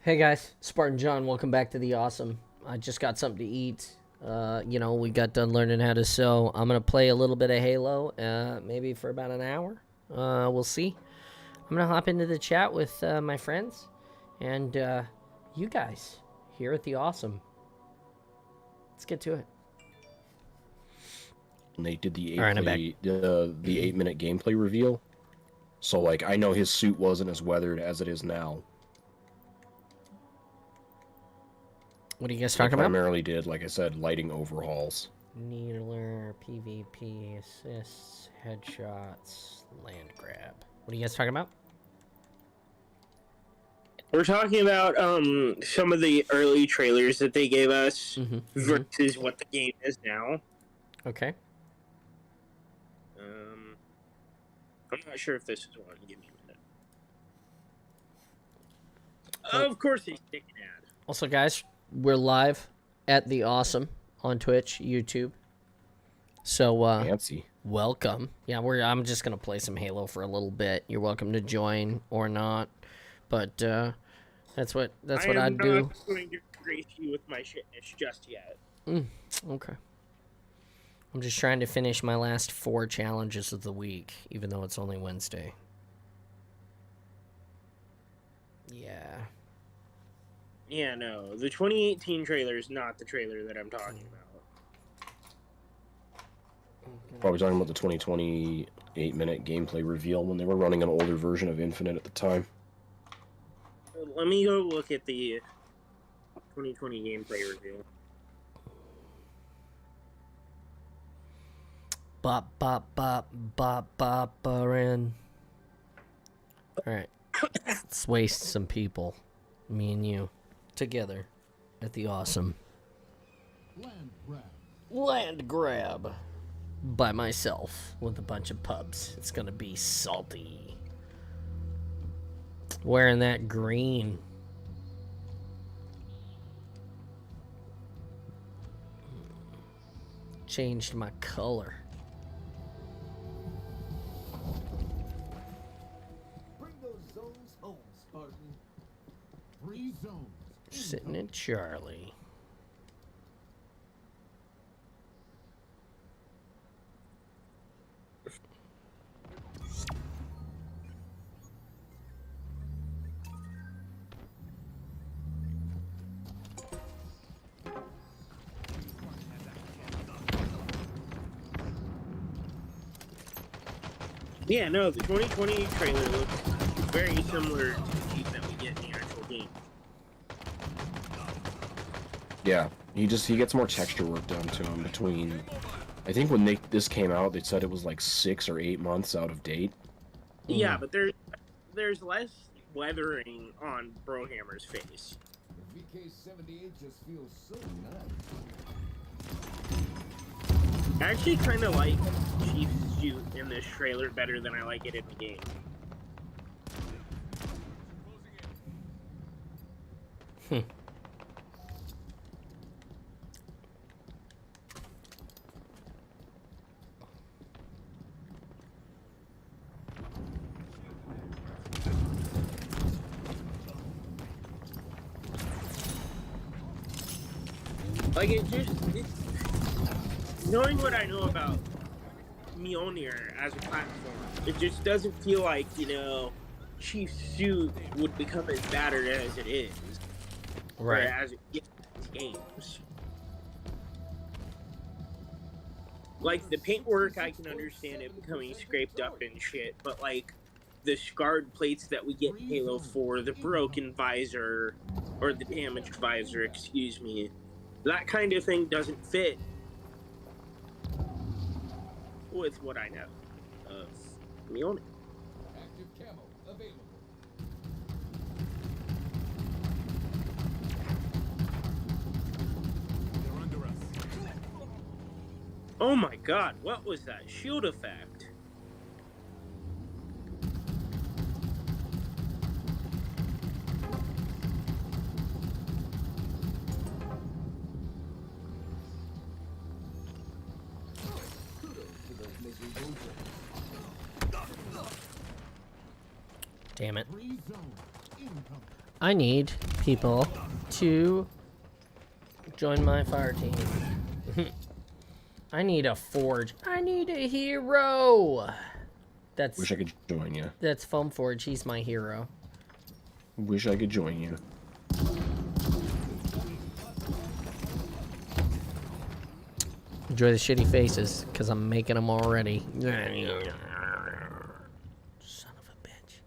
Hey guys, Spartan John, welcome back to the Awesome. I just got something to eat. We got done learning how to sew. I'm gonna play a little bit of Halo, maybe for about an hour. We'll see. I'm gonna hop into the chat with my friends and you guys here at the Awesome. Let's get to it. Nate did the All right, I'm back. the 8-minute gameplay reveal. So like I know his suit wasn't as weathered as it is now. What are you guys talking about? Primarily did, like I said, lighting overhauls. Needler, PvP, assists, headshots, land grab. What are you guys talking about? We're talking about some of the early trailers that they gave us versus what the game is now. Okay. I'm not sure if this is one. Give me a minute. Of course, they stick an ad. Also, guys, we're live at the Awesome on Twitch, YouTube. So, Fancy. welcome. Yeah, I'm just gonna play some Halo for a little bit. You're welcome to join or not, but that's what I do. I'm not going to grace you with my shitness just yet. Okay. I'm just trying to finish my last 4 challenges of the week, even though it's only Wednesday. Yeah. Yeah, no. The 2018 trailer is not the trailer that I'm talking about. Probably talking about the 2020 8-minute gameplay reveal when they were running an older version of Infinite at the time. Let me go look at the 2020 gameplay reveal. Bop, bop, bop, bop, bop, in. Alright. Let's waste some people. Me and you. Together. At the Awesome. Land grab. By myself. With a bunch of pubs. It's gonna be salty. Wearing that green. Changed my color. Sitting in Charlie. Yeah, no, the 2020 trailer looks very similar to the Chief that we get in the actual game. Yeah, he gets more texture work done to him between. I think when this came out, they said it was like 6 or 8 months out of date. Yeah, but there's less weathering on Brohammer's face. The VK-78 just feels so nice. I actually kind of like Chief's suit in this trailer better than I like it in the game. Like, knowing what I know about Mjolnir as a platform, it just doesn't feel like, Chief's suit would become as battered as it is. Right. Or as it gets in games. Like, the paintwork, I can understand it becoming scraped up and shit, but, like, the scarred plates that we get in Halo 4, the broken visor, or the damaged visor, excuse me, that kind of thing doesn't fit with what I know of Mjolnir. Active camo available. They're under us. Oh my god, what was that shield effect? Damn it. I need people to join my fire team. I need a forge. I need a hero. Wish I could join you. That's Foam Forge. He's my hero. Wish I could join you. Enjoy the shitty faces, because I'm making them already. Son of a bitch.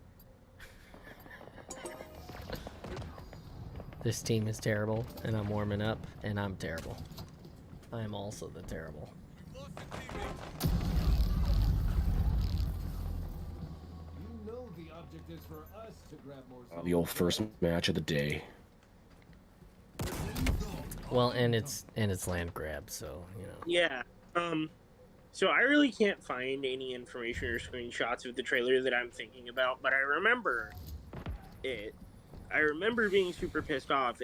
This team is terrible, and I'm warming up, and I'm terrible. I am also the terrible. You know the object is for us to grab more. The old first match of the day. Well, and it's land grab, so you know. Yeah. So I really can't find any information or screenshots of the trailer that I'm thinking about, but I remember it. I remember being super pissed off.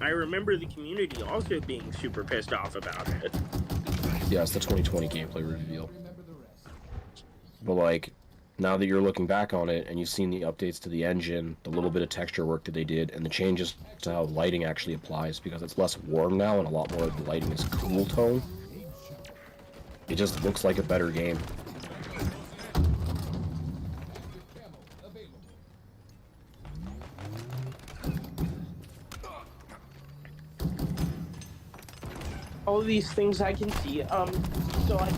I remember the community also being super pissed off about it. Yeah, it's the 2020 gameplay reveal. Remember the rest. But like, now that you're looking back on it and you've seen the updates to the engine, the little bit of texture work that they did, and the changes to how lighting actually applies, because it's less warm now and a lot more of the lighting is cool tone, it just looks like a better game. Camo available. All of these things I can see. So like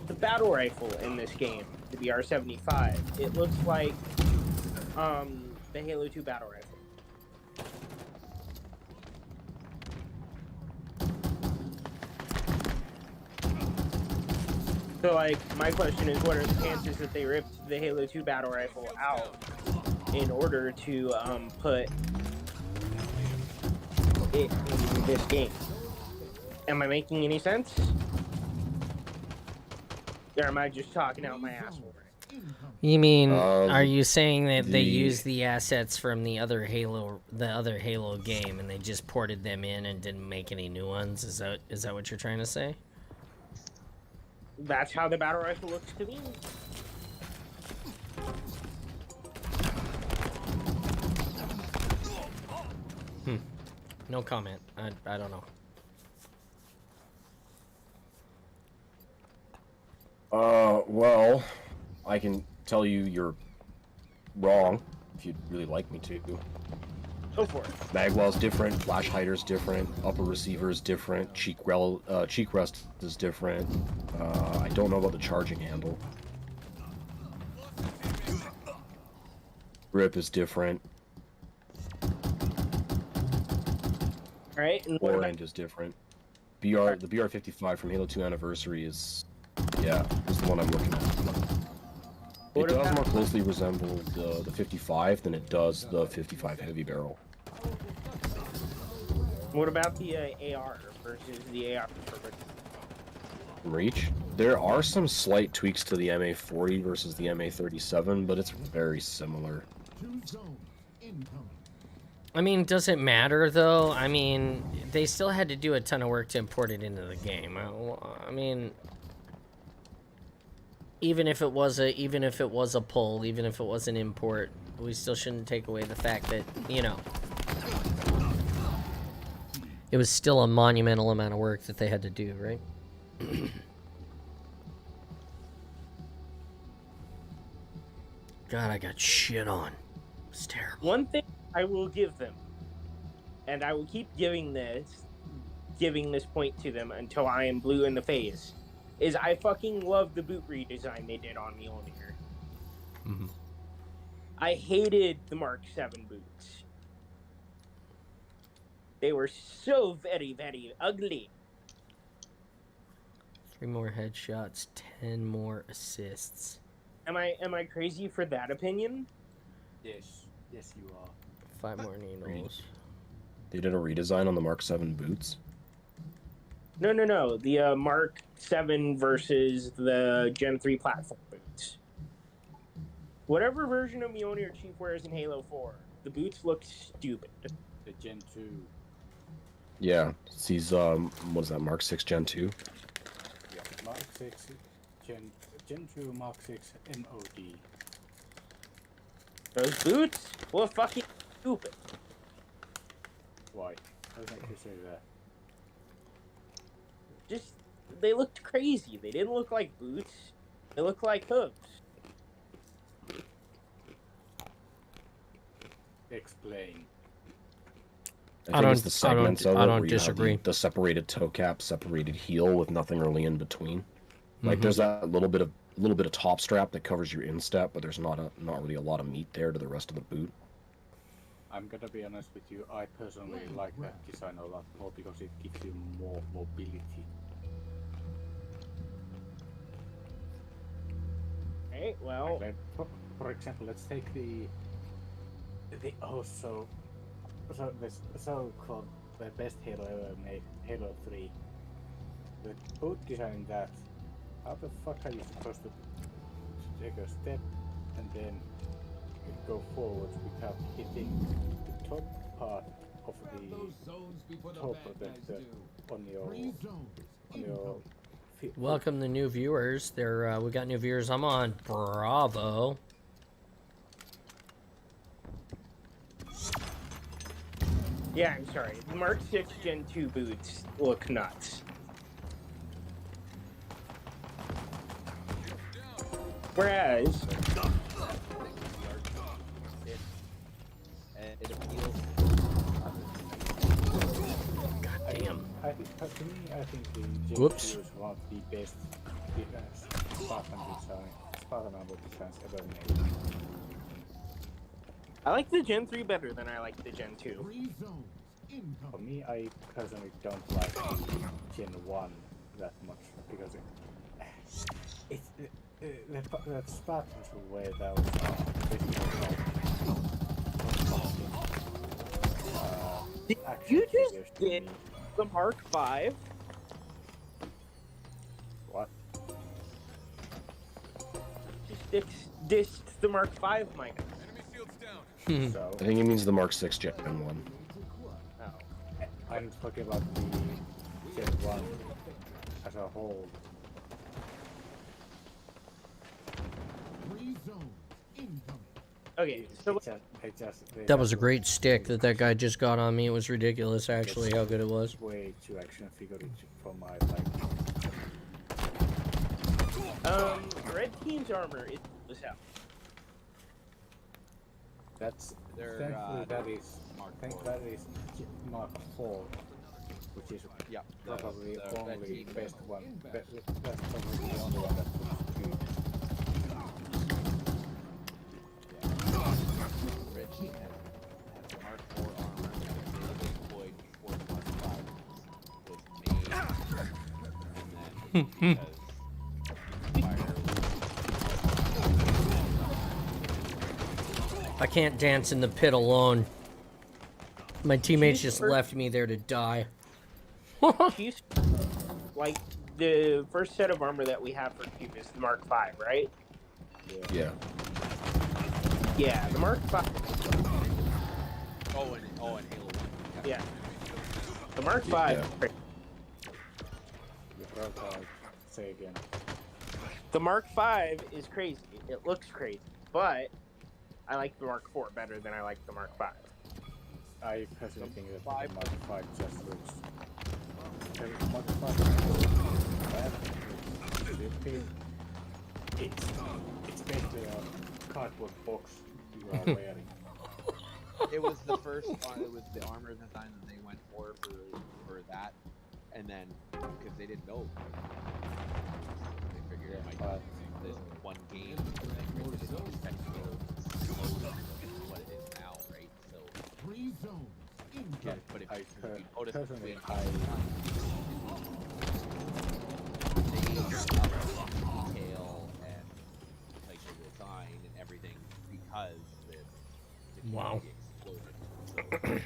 the battle rifle in this game, the BR-75, it looks like the Halo 2 battle rifle. So like my question is, what are the chances that they ripped the Halo 2 battle rifle out in order to put it in this game? Am I making any sense? Or am I just talking out my asshole? You mean, are you saying that they the- used the assets from the other Halo game, and they just ported them in and didn't make any new ones? Is that what you're trying to say? That's how the battle rifle looks to me. No comment. I don't know. Well, I can tell you you're wrong, if you'd really like me to. Go for it. Magwell's different, flash hider's different, upper receiver's different, cheek rest is different. I don't know about the charging handle. Grip is different. All right. And what Bore about, end is different. The BR-55 from Halo 2 Anniversary is the one I'm looking at. It What does about- more closely resemble the 55 than it does the 55 heavy barrel. what about the AR versus the AR? Reach. There are some slight tweaks to the MA40 versus the MA37, but it's very similar. Two zones incoming. I mean, does it matter though? I mean, they still had to do a ton of work to import it into the game. I mean, even if it was a pull, even if it was an import, we still shouldn't take away the fact that, you know, it was still a monumental amount of work that they had to do, right? God, I got shit on. It's terrible. One thing I will give them, and I will keep giving this point to them until I am blue in the face, is I fucking love the boot redesign they did on Mjolnir. Mm-hmm. I hated the Mark 7 boots. They were so very, very ugly. 3 more headshots, 10 more assists. Am I crazy for that opinion? Yes, you are. 5 more needles. They did a redesign on the Mark 7 boots. No. The Mark 7 versus the Gen 3 platform boots. Whatever version of Mjolnir Chief wears in Halo 4, the boots look stupid. The Gen 2. Yeah, it's these, what is that, Mark 6 Gen 2? Yeah, Mark 6, Gen 2, Mark 6, MOD. Those boots? Well, fucking stupid. Why? What makes you say that? Just, they looked crazy. They didn't look like boots. They looked like hooves. Explain. I think it's the segments of it I don't where you disagree. have the separated toe cap, separated heel with nothing really in between. Like there's that little bit of top strap that covers your instep, but there's not really a lot of meat there to the rest of the boot. I'm gonna be honest with you, I personally like that design a lot more because it gives you more mobility. Right, well, Like, for example, let's take the so this so-called the best Halo ever made, Halo 3. The boot design in that, how the fuck are you supposed to take a step and then go forwards without hitting the top part of the Those zones before the toe bad guys protector do. on your Free zones. feet? Welcome the new viewers. There, we got new viewers. I'm on Bravo. yeah, I'm sorry. The Mark 6 Gen 2 boots look nuts. Whereas, It appeals. God damn. I think, to me, I think the Gen Whoops. 2 is one of the best Spartan armor designs ever made. I like the Gen 3 better than I like the Gen 2. Free zones. For Incoming. me, I personally don't like Gen 1 that much because the Spartans who wear those basically Did action you figures just to get me. the Mark 5? What? Just dissed the Mark 5 mic. So, I think it means the Mark 6 Gen 1. Oh. I'm talking about the Gen 1 as a whole. Free zones. Incoming. Okay, so That was a great stick that guy just got on me. It was ridiculous, actually, how good it was. way too action figure for my liking. Red Team's armor is hell. That's They're, thankfully that is Mark I think 4. that is Mark 4, which is Yeah, probably the the Red only Team. best one. That's probably the only one that looks good. Red Team has Mark 4 armor that was deployed before the Mark 5 was made. And then because fire I can't dance in the pit alone. My teammates just left me there to die. Chiefs, like, the first set of armor that we have for Cube is the Mark 5, right? Yeah. Yeah, the Mark 5. Oh, and Halo 1. Yeah. The Mark 5. Yeah. You broke out. Say again. The Mark 5 is crazy. It looks crazy. But I like the Mark 4 better than I like the Mark 5. I personally think that Five. the Mark 5 just looks. The Mark 5 bad. It's basically a cardboard box you are wearing. It was the first one. It was the armor design that they went for that, and then because they didn't know, they figured it might But be this one game. And they created it technical what it is now, right? So, Free zones. Incoming. yeah, but if I you notice personally, they upped the detail and like the design and everything because the Wow. exploded.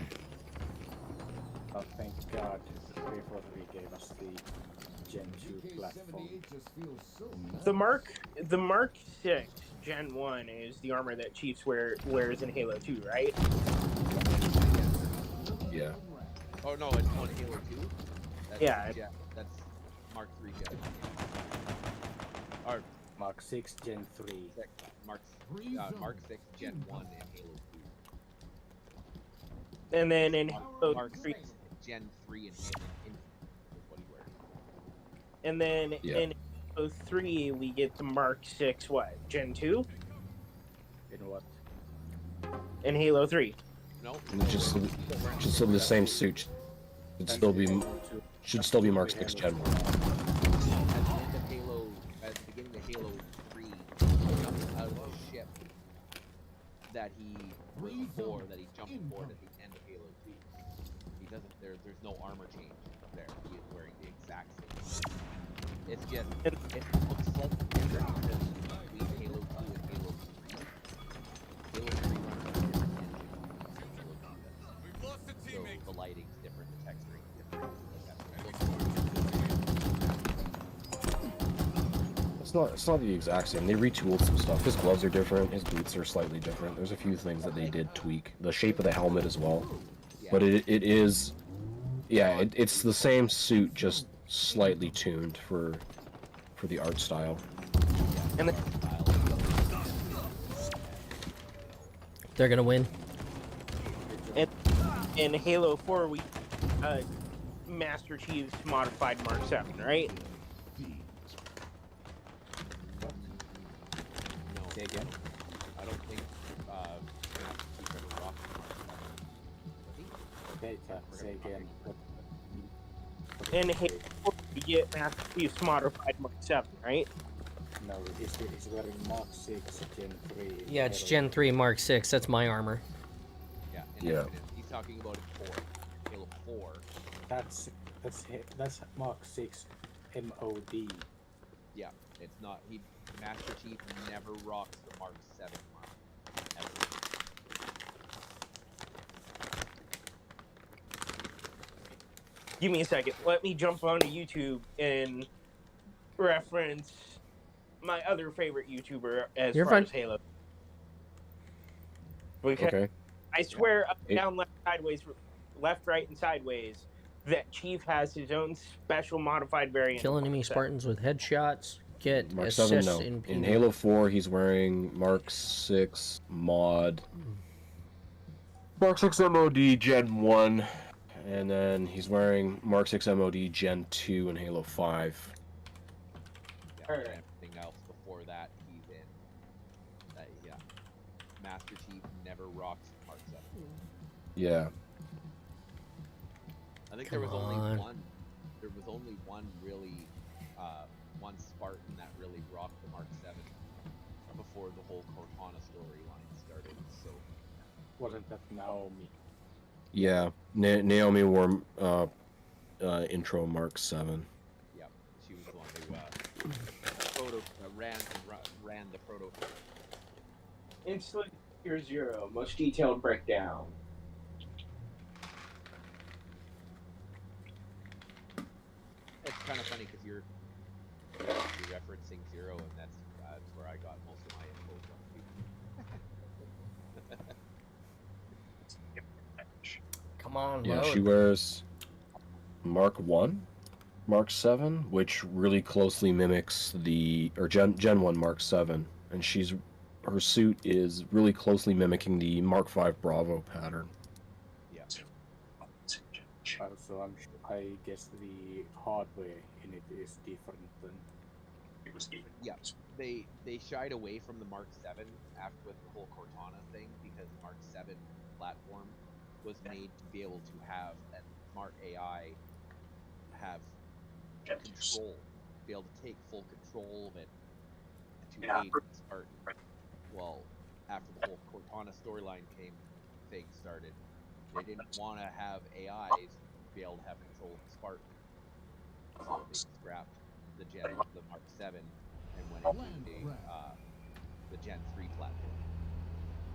thank God 343 gave us the Gen 2 platform. K78 just feels so nice. The Mark 6 Gen 1 is the armor that Chiefs wears in Halo 2, right? Yeah. Oh no, it's on Halo 2. That's, Yeah. that's Mark 3 Jet. Or Mark 6 Gen 3. Mark 6 Gen 1 and Halo 2. And then in Halo Mark 3, 6 Gen 3 and Halo Infinite is what he wears. and then Yeah. in Halo 3 we get the Mark 6 what? Gen 2? In what? In Halo 3. No, And it's just still the same suit. Should still be Mark 6 Gen 1. at the end of Halo, at the beginning of Halo 3, he jumps out of the ship that he was before, that he jumped aboard at the end of Halo 2. He doesn't. There's no armor change there. He is wearing the exact same. It's just it looks slightly different because between Halo 2 and Halo 3, Halo 3 runs on a different engine than Halo 2 does. So the lighting's different, the texturing's different. Like that. It looks It's not the exact same. They retooled some stuff. His gloves are different. His boots are slightly different. There's a few things that they did tweak. The shape of the helmet as well. But it is, yeah, it's the same suit, just slightly tuned for the art style. And then, They're gonna win. in Halo 4 we Master Chief's modified Mark 7, right? No. Say again? I don't think Master Chief ever rocked the Mark 7. Okay, say again. In Halo 4 we get Master Chief's modified Mark 7, right? No, he's wearing Mark 6 Gen 3. Yeah, it's Gen 3 Mark 6. That's my armor. Yeah. Yeah. He's talking about in 4. Halo 4. That's Mark 6 MOD. Yeah, it's not. Master Chief never rocks the Mark 7 line. Ever. Give me a second. Let me jump onto YouTube and reference my other favorite YouTuber as You're far fine. as Halo. Because Okay. I swear, up, It- down, left, sideways, left, right, and sideways, that Chief has his own special modified variant. Kill enemy Spartans with headshots. Get Mark 7, assists no. in In PD. Halo 4, he's wearing Mark 6 mod. Mark 6 MOD Gen 1. And then he's wearing Mark 6 MOD Gen 2 in Halo 5. Yeah, Alright. and everything else before that, he's in. Yeah. Master Chief never rocks the Mark 7. Yeah. I think Come there was on. only one. There was only one really, one Spartan that really rocked the Mark 7 before the whole Cortana storyline started. So Wasn't that Naomi? Yeah. Naomi wore intro Mark 7. yeah, she was the one who ran the proto. Instantly Tier 0, most detailed breakdown. It's kind of funny because you're referencing Zero, and that's where I got most of my info from too. Come on, Yeah, load. she wears Mark 1, Mark 7, which really closely mimics Gen 1 Mark 7. And her suit is really closely mimicking the Mark 5 Bravo pattern. Yeah. Also, I guess the hardware in it is different than. Yeah, they shied away from the Mark 7 after with the whole Cortana thing because the Mark 7 platform was made to be able to have a smart AI have control, be able to take full control of it to aid Spartan. Well, after the whole Cortana storyline thing started, they didn't want to have AIs be able to have control of the Spartan, so they scrapped the Mark 7 and went into the Gen 3 platform.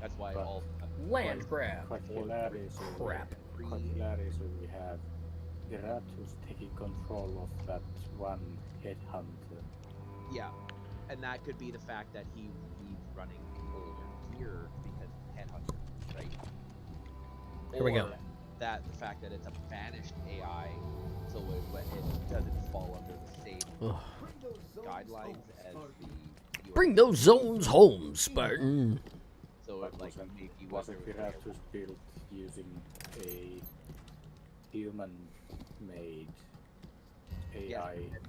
That's why But- all Land grab. Quite hilarious. Crap. Quite hilarious when we have Gerard who's taking control of that one headhunter. yeah, and that could be the fact that he's running older gear because of headhunter, right? Here we go. Or that the fact that it's a banished AI, so it doesn't fall under the same Ugh. guidelines as the you Bring those zones home, Spartan. So But like wasn't, if you wasn't wonder Piratus built using a human-made yes, AI? and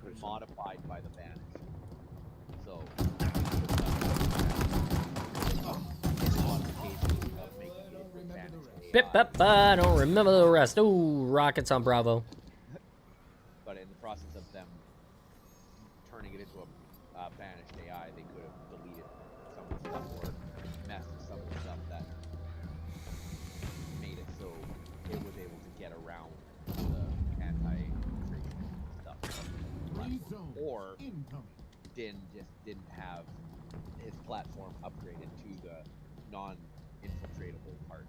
person. modified by the Banished. So modifications of making it Banished Bip, AI. bip, I don't remember the rest. Ooh, rockets on Bravo. But in the process of them turning it into a banished AI, they could have deleted some of the stuff or messed with some of the stuff that made it so it was able to get around the anti-infiltration stuff. Or didn't have his platform upgraded to the non-infiltratable part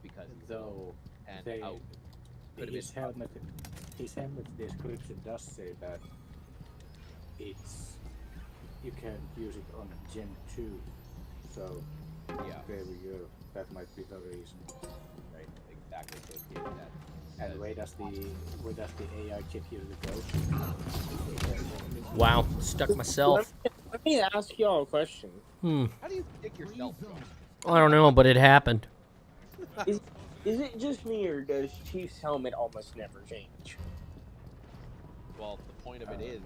because he's Though and they, out could have his been helmet description does say that it's you can use it on Gen 2. So yeah, there we go. That might be the reason. right, exactly. So it did that. And where does the AI chip usually go? Wow, stuck myself. Let me ask y'all a question. How do you stick yourself? I don't know, but it happened. Is it just me, or does Chief's helmet almost never change? Well, the point of it is,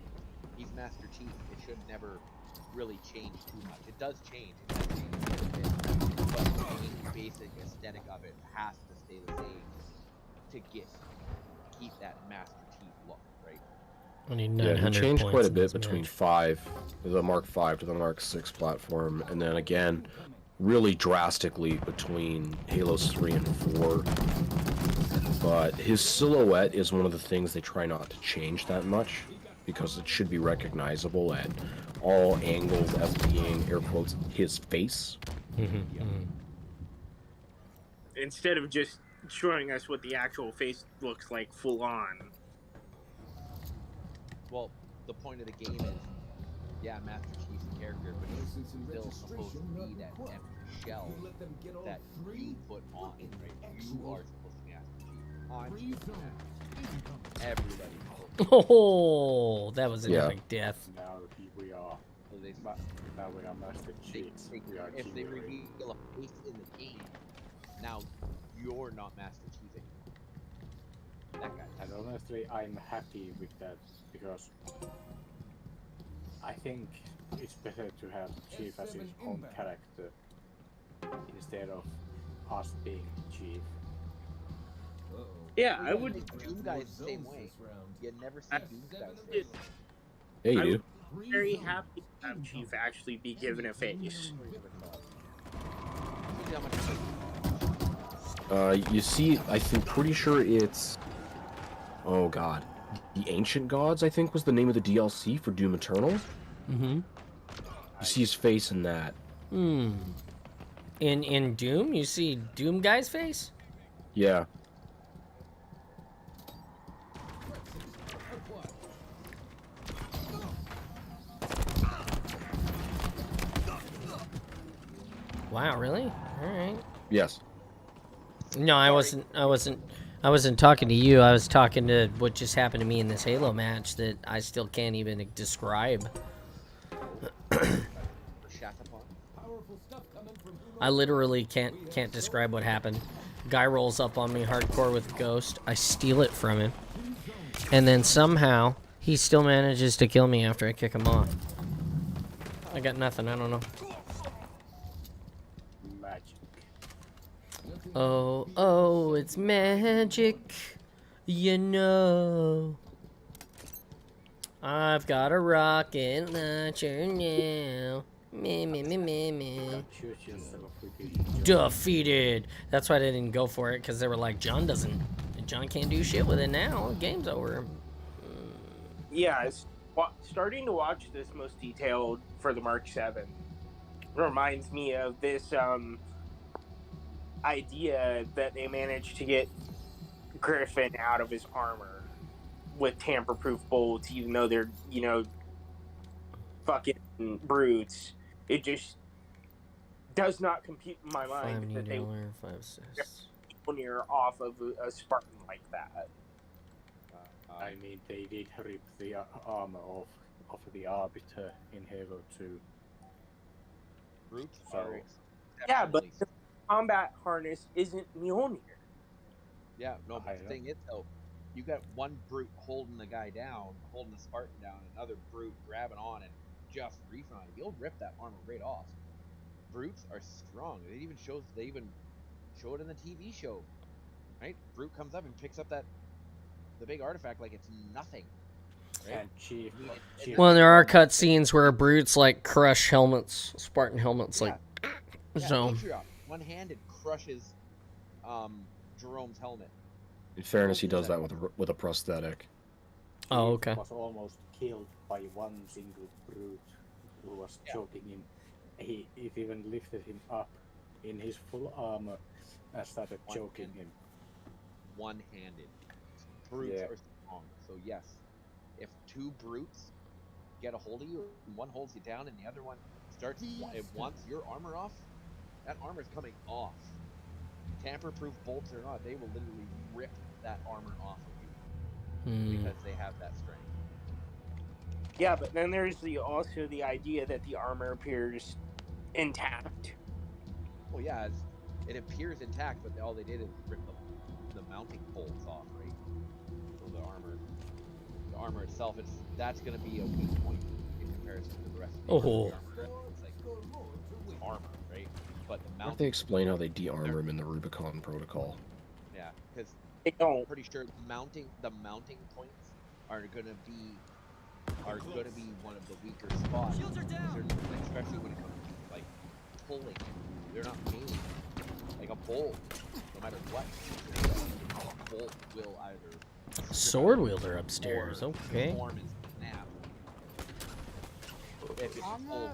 he's Master Chief. It should never really change too much. It does change. It does change quite a bit, but the main basic aesthetic of it has to stay the same to keep that Master Chief look, right? I need Yeah, 900 he changed points quite a in bit this between match. the Mark 5 to the Mark 6 platform, and then again, really drastically between Halos 3 and 4. But his silhouette is one of the things they try not to change that much, because it should be recognizable at all angles as being, air quotes, his face. Instead of just showing us what the actual face looks like full on. Well, the point of the game is, yeah, Master Chief's a character, but he's still supposed to be that empty shell that you put on, right? You are supposed to be Master Chief. I'm supposed to be Master Chief. Everybody's supposed to be. Oh, that was an Yeah. epic death. Now we are. So Now we are Master Chiefs. We are if they Jinri. reveal a face in the game, now you're not Master Chief anymore. That guy. And honestly, I'm happy with that because I think it's better to have Chief as his own character instead of us being Chief. Yeah, I would. Doom Guy's the same way. You never see Doom Guy's face. Yeah, you I do. would be very happy to have Chief actually be given a face. See how much You see, I think, pretty sure it's... Oh, God. The Ancient Gods, I think, was the name of the DLC for Doom Eternal. Mm-hmm. You see his face in that. In Doom, you see Doom guy's face? Yeah. Wow, really? All right. Yes. No, I wasn't talking to you. I was talking to what just happened to me in this Halo match that I still can't even describe. I literally can't describe what happened. Guy rolls up on me hardcore with Ghost. I steal it from him. And then somehow he still manages to kill me after I kick him off. I got nothing. I don't know. Magic. Oh, oh, it's magic. You know. I've got a rocket launcher now. Me, me, me, me, me. Shoot yourself with it. Defeated. That's why they didn't go for it, because they were like, John can't do shit with it now. Game's over. Yeah, starting to watch this most detailed for the Mark 7 reminds me of this idea that they managed to get Griffin out of his armor with tamper-proof bolts, even though they're, fucking brutes. It just does not compute in my mind that they $5 5 near off of a Spartan like that. I mean, they did rip the armor off of the Arbiter in Halo 2. Brutes So- are Yeah, but exceptionally the combat harness isn't Mjolnir. Yeah, no, I but the know. thing is, though, you got one brute holding the guy down, holding the Spartan down, another brute grabbing on and just reefing on it. You'll rip that armor right off. Brutes are strong. They even show it in the TV show, right? Brute comes up and picks up the big artifact like it's nothing, right? And Chief. I mean, Chief Well, there are Command- cut scenes where brutes like crush helmets, Spartan helmets, like Yeah, so. Patriot, one-handed crushes Jerome's helmet. In fairness, he does that with a prosthetic. Oh, Chief okay. was almost killed by one single brute who was Yeah. choking him. He even lifted him up in his full armor and started choking him. One-handed. Brutes Yeah. are strong. So yes, if two brutes get a hold of you, and one holds you down and the other one starts it wants your armor off, that armor's coming off. Tamper-proof bolts or not, they will literally rip that armor off of you Hmm. because they have that strength. Yeah, but then there's also the idea that the armor appears intact. Well, yeah, it appears intact, but all they did is rip the mounting bolts off, right? So the armor itself, that's going to be a weak point in comparison to the rest of the Oh. armor. It's like it's armor, right? But the Why don't they mounting, explain how they de-armor him in the Rubicon Protocol? yeah, because They don't. I'm pretty sure the mounting points are going to be one of the weaker spots. Especially when it comes to like pulling. They're not made like a bolt. No matter what, a bolt will either Sword wielder upstairs. or Okay. form and snap if it's pulled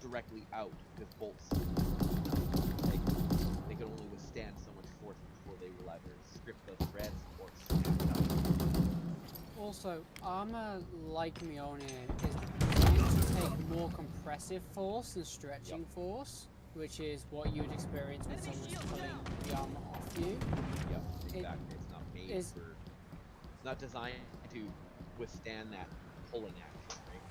directly out, because bolts they can only withstand so much force before they will either strip the threads or snap out. Also, armor like Mjolnir is meant to take more compressive force than stretching force, which is what you would experience when someone's pulling the armor off you. Yep, It exactly. It's not made is- for. It's not designed to withstand that pulling action, right?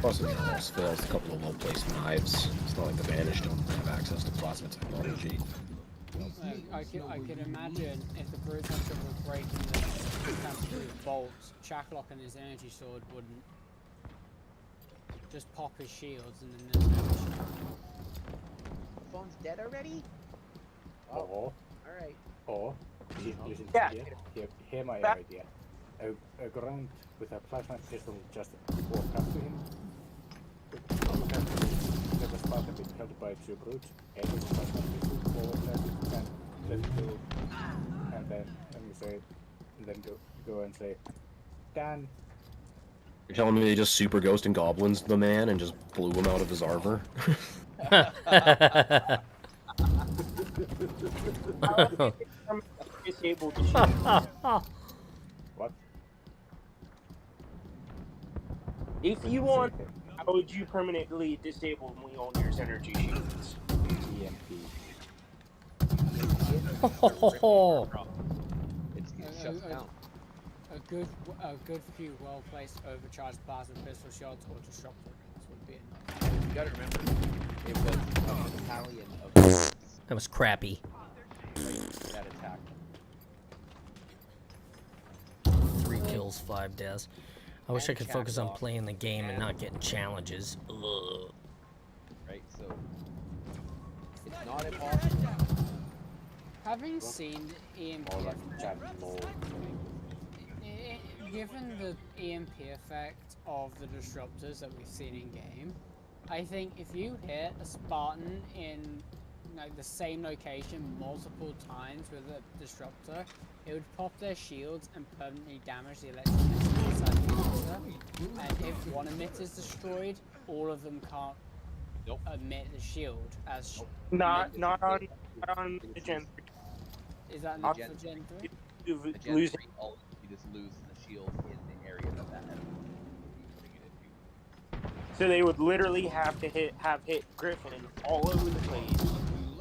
Plus, it also fails a couple of low-placed knives. It's not like the Banished don't have access to plasma technology. I could imagine if the brutes had trouble breaking the counter-proof bolts, Shacklock and his energy sword wouldn't just pop his shields and then there's no issue. The phone's dead already? Or, Alright. listen Yeah. hear my That- idea. A grunt with a plasma pistol just walk up to him. Get the Spartan bit held by two brutes. Aim with the plasma pistol forward and let it go. And then go and say, Dan. You're telling me they just super ghost and goblins the man and just blew him out of his armor? Disabled the shield. What? If you want, how would you permanently disable Mjolnir's energy shields? EMP. Oh. It shuts down. A good few well-placed overcharged plasma pistol shots or disruptor rings would be enough. You gotta remember, it was a battalion of That was crappy. that attack. 3 kills, 5 deaths. I wish I could focus on playing the game and not getting challenges. Ugh. Right? So it's not impossible. Having seen the EMP, More like chat lore. given the EMP effect of the disruptors that we've seen in game, I think if you hit a Spartan in like the same location multiple times with a disruptor, it would pop their shields and permanently damage the electricity inside the emitter. And if one emitter is destroyed, all of them can't Nope. emit the shield as. Not on the Gen Is that The not Gen for Gen 3? 3. The Gen Losing 3 ult, you just lose the shield in the area that enemy is putting it into. So they would literally have to have hit Griffin all over the place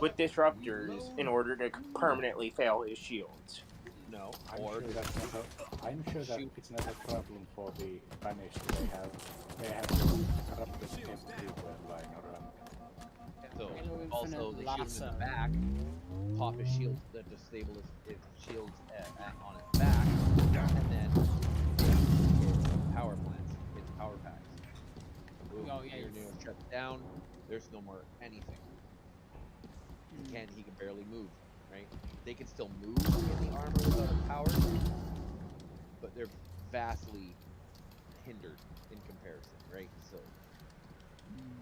with disruptors in order to permanently fail his shields. No. I'm Or sure that's not a, I'm sure that shoot. it's not a problem for the Spanish. They have corrupted everywhere lying around. so Halo also Infinite they shoot him in Lasso. the back, pop his shield, disable his shields on his back, and then his power plants, his power packs. Boom, Oh, yeah, your you- new shuts down. There's no more anything. He can barely move, right? They can still move in the armor without a power, but they're vastly hindered in comparison, right? So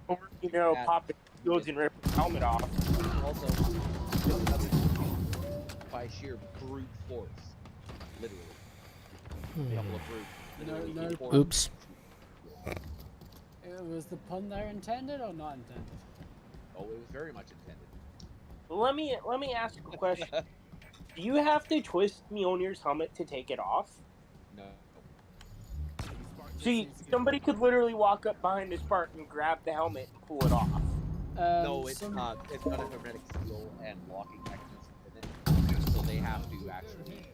Or, you know, That- pop his shields and rip his helmet off. also just another by sheer brute force, literally. A couple of brutes. literally no. force- Oops. Was the pun there intended or not intended? Oh, it was very much intended. Let me ask a question. Do you have to twist Mjolnir's helmet to take it off? No. See, somebody could literally walk up behind a Spartan, grab the helmet, and pull it off. No, it's some- not. It's got a hermetic seal and locking mechanism in it, so they have to actually.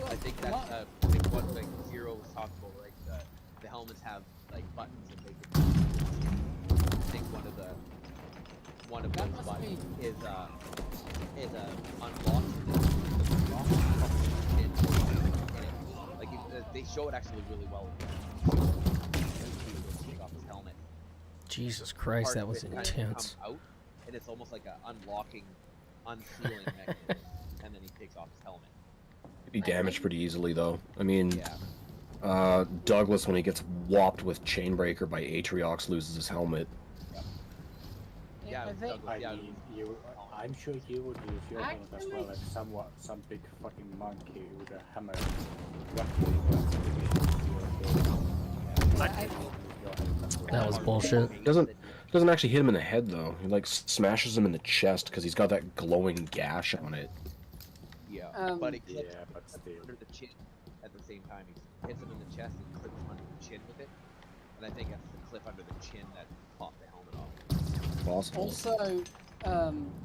I think that's I think what like Zero was talking about, right? The helmets have like buttons and they can. I think one of That those must buttons be- is unlock. Like they show it actually really well. Take off his helmet. Jesus Christ, Part that of was it kind of intense. comes out, and it's almost like an unlocking, unsealing mechanism, and then he takes off his helmet. Be damaged pretty easily though. I mean, Yeah. Douglas, when he gets whopped with Chainbreaker by Atriox, loses his helmet. Yeah, I think Douglas, yeah, I'm sure you would use your helmet as well as some big fucking monkey with a hammer. That was bullshit. Doesn't actually hit him in the head though. He like smashes him in the chest because he's got that glowing gash on it. yeah, Um, but it Yeah, clips but still. under the chin at the same time. He hits him in the chest and clips him under the chin with it, and I think that's the clip under the chin that popped the helmet off. Possible. Also,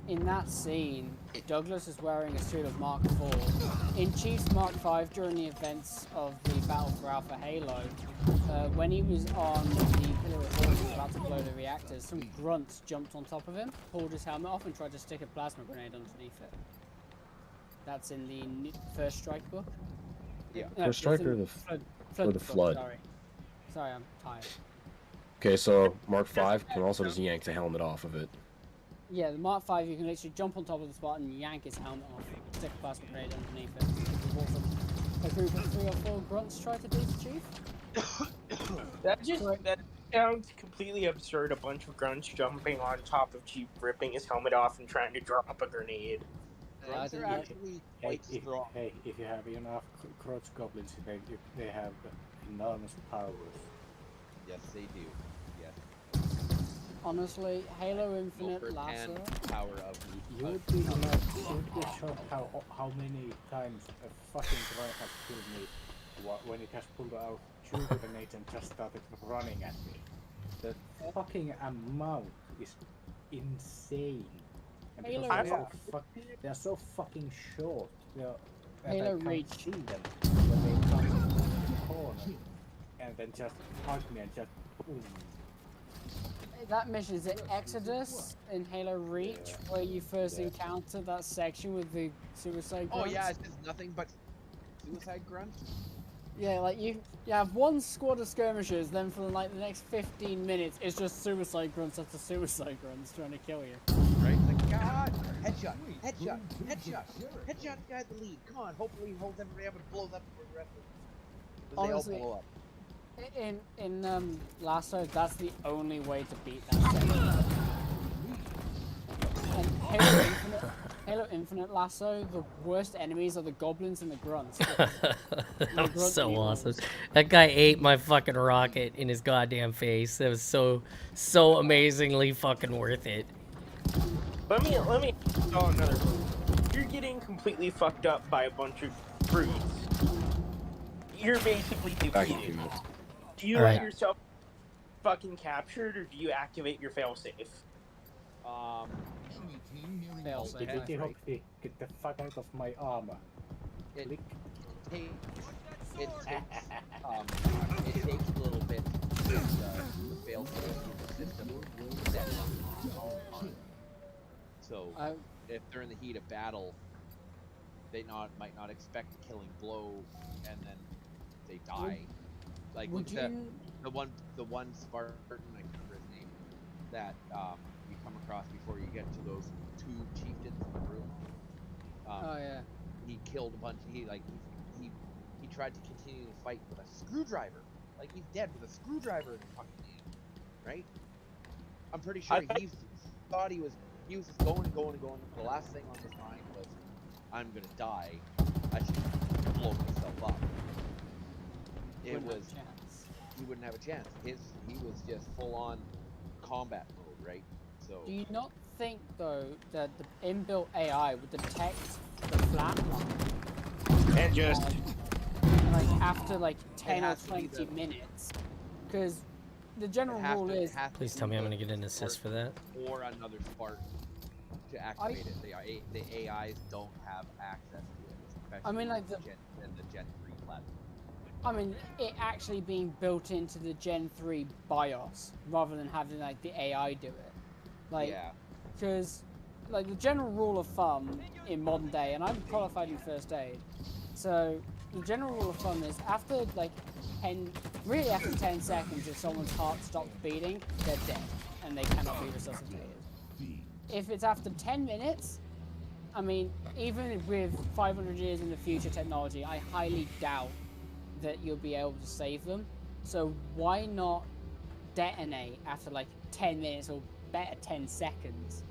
in that scene, Douglas is wearing a suit of Mark IV. In Chiefs Mark V, during the events of the Battle for Alpha Halo, when he was on the Pillar of Horses about to blow the reactors, some grunts jumped on top of him, pulled his helmet off, and tried to stick a plasma grenade underneath it. That's in the first strike book. Yeah. First strike it's in or the flood or the book, flood? Sorry, I'm tired. Okay, so Mark V can also just yank the helmet off of it. Yeah, the Mark V, you can literally jump on top of the spot and yank his helmet off, stick a plasma grenade underneath it. Which is what a group of 3 or 4 grunts try to do to Chief. That sounds completely absurd. A bunch of grunts jumping on top of Chief, ripping his helmet off, and trying to drop a grenade. Grunts are actually quite strong. If you have enough crotch goblins, they have enormous powers. Yes, they do. Yes. Honestly, Halo Go Infinite for Lasso. 10 power of. You would be shocked how many times a fucking grunt has killed me when it has pulled out 2 grenades and just started running at me. The fucking amount is insane. And because Halo they're so fucking short, that Halo I can't Reach. see them when they come in the corner and then just hug me and just boom. That mission is it Exodus in Halo Reach, where you first encounter that section with the suicide Oh grunts. yeah, it's just nothing but suicide grunt. Yeah, like you have one squad of skirmishers, then for like the next 15 minutes, it's just suicide grunts after suicide grunts trying to kill you. Right? It's like, God! Headshot! Headshot! Headshot! Headshot the guy at the lead. Come on, hopefully he holds everybody up and blows up for the rest of them. Because Honestly, they all blow up. In Lasso, that's the only way to beat that section. And Halo Infinite Lasso, the worst enemies are the goblins and the grunts. That was so awesome. That guy ate my fucking rocket in his goddamn face. That was so amazingly fucking worth it. Let me oh, another one. You're getting completely fucked up by a bunch of brutes. You're basically Back in a few defeated. minutes. Do you Alright. let yourself fucking captured, or do you activate your failsafe? Failsafe. Get the fuck out of my armor. it Click. takes it takes a little bit to get the fail system set up. So if they're in the heat of battle, they might not expect a killing blow, and then they die. Like Would look at you? the one Spartan, I can't remember his name, that you come across before you get to those two chieftains in the room. Oh yeah. He killed a bunch. He tried to continue the fight with a screwdriver. Like he's dead with a screwdriver in his fucking hand, right? I'm pretty sure he thought he was just going and going and going. The last thing on his mind was, I'm gonna die. I should blow myself up. It Wouldn't have was a chance. he wouldn't have a chance. He was just full on combat mode, right? So Do you not think though that the inbuilt AI would detect the flat line And just like after like 10 or has to be 20 the- mines? Because the general rule is Please tell me I'm gonna get an assist for that. or another Spartan to activate it. The AIs don't have access to it. Especially I mean, like in the Gen 3 platform. I mean, it actually being built into the Gen 3 BIOS rather than having like the AI do it. Like, Yeah. because like the general rule of thumb in modern day, and I'm qualified in first aid, so the general rule of thumb is after like 10 seconds, if someone's heart stops beating, they're dead and they cannot be resuscitated. If it's after 10 minutes, I mean, even with 500 years in the future technology, I highly doubt that you'll be able to save them. So why not detonate after like 10 minutes or better 10 seconds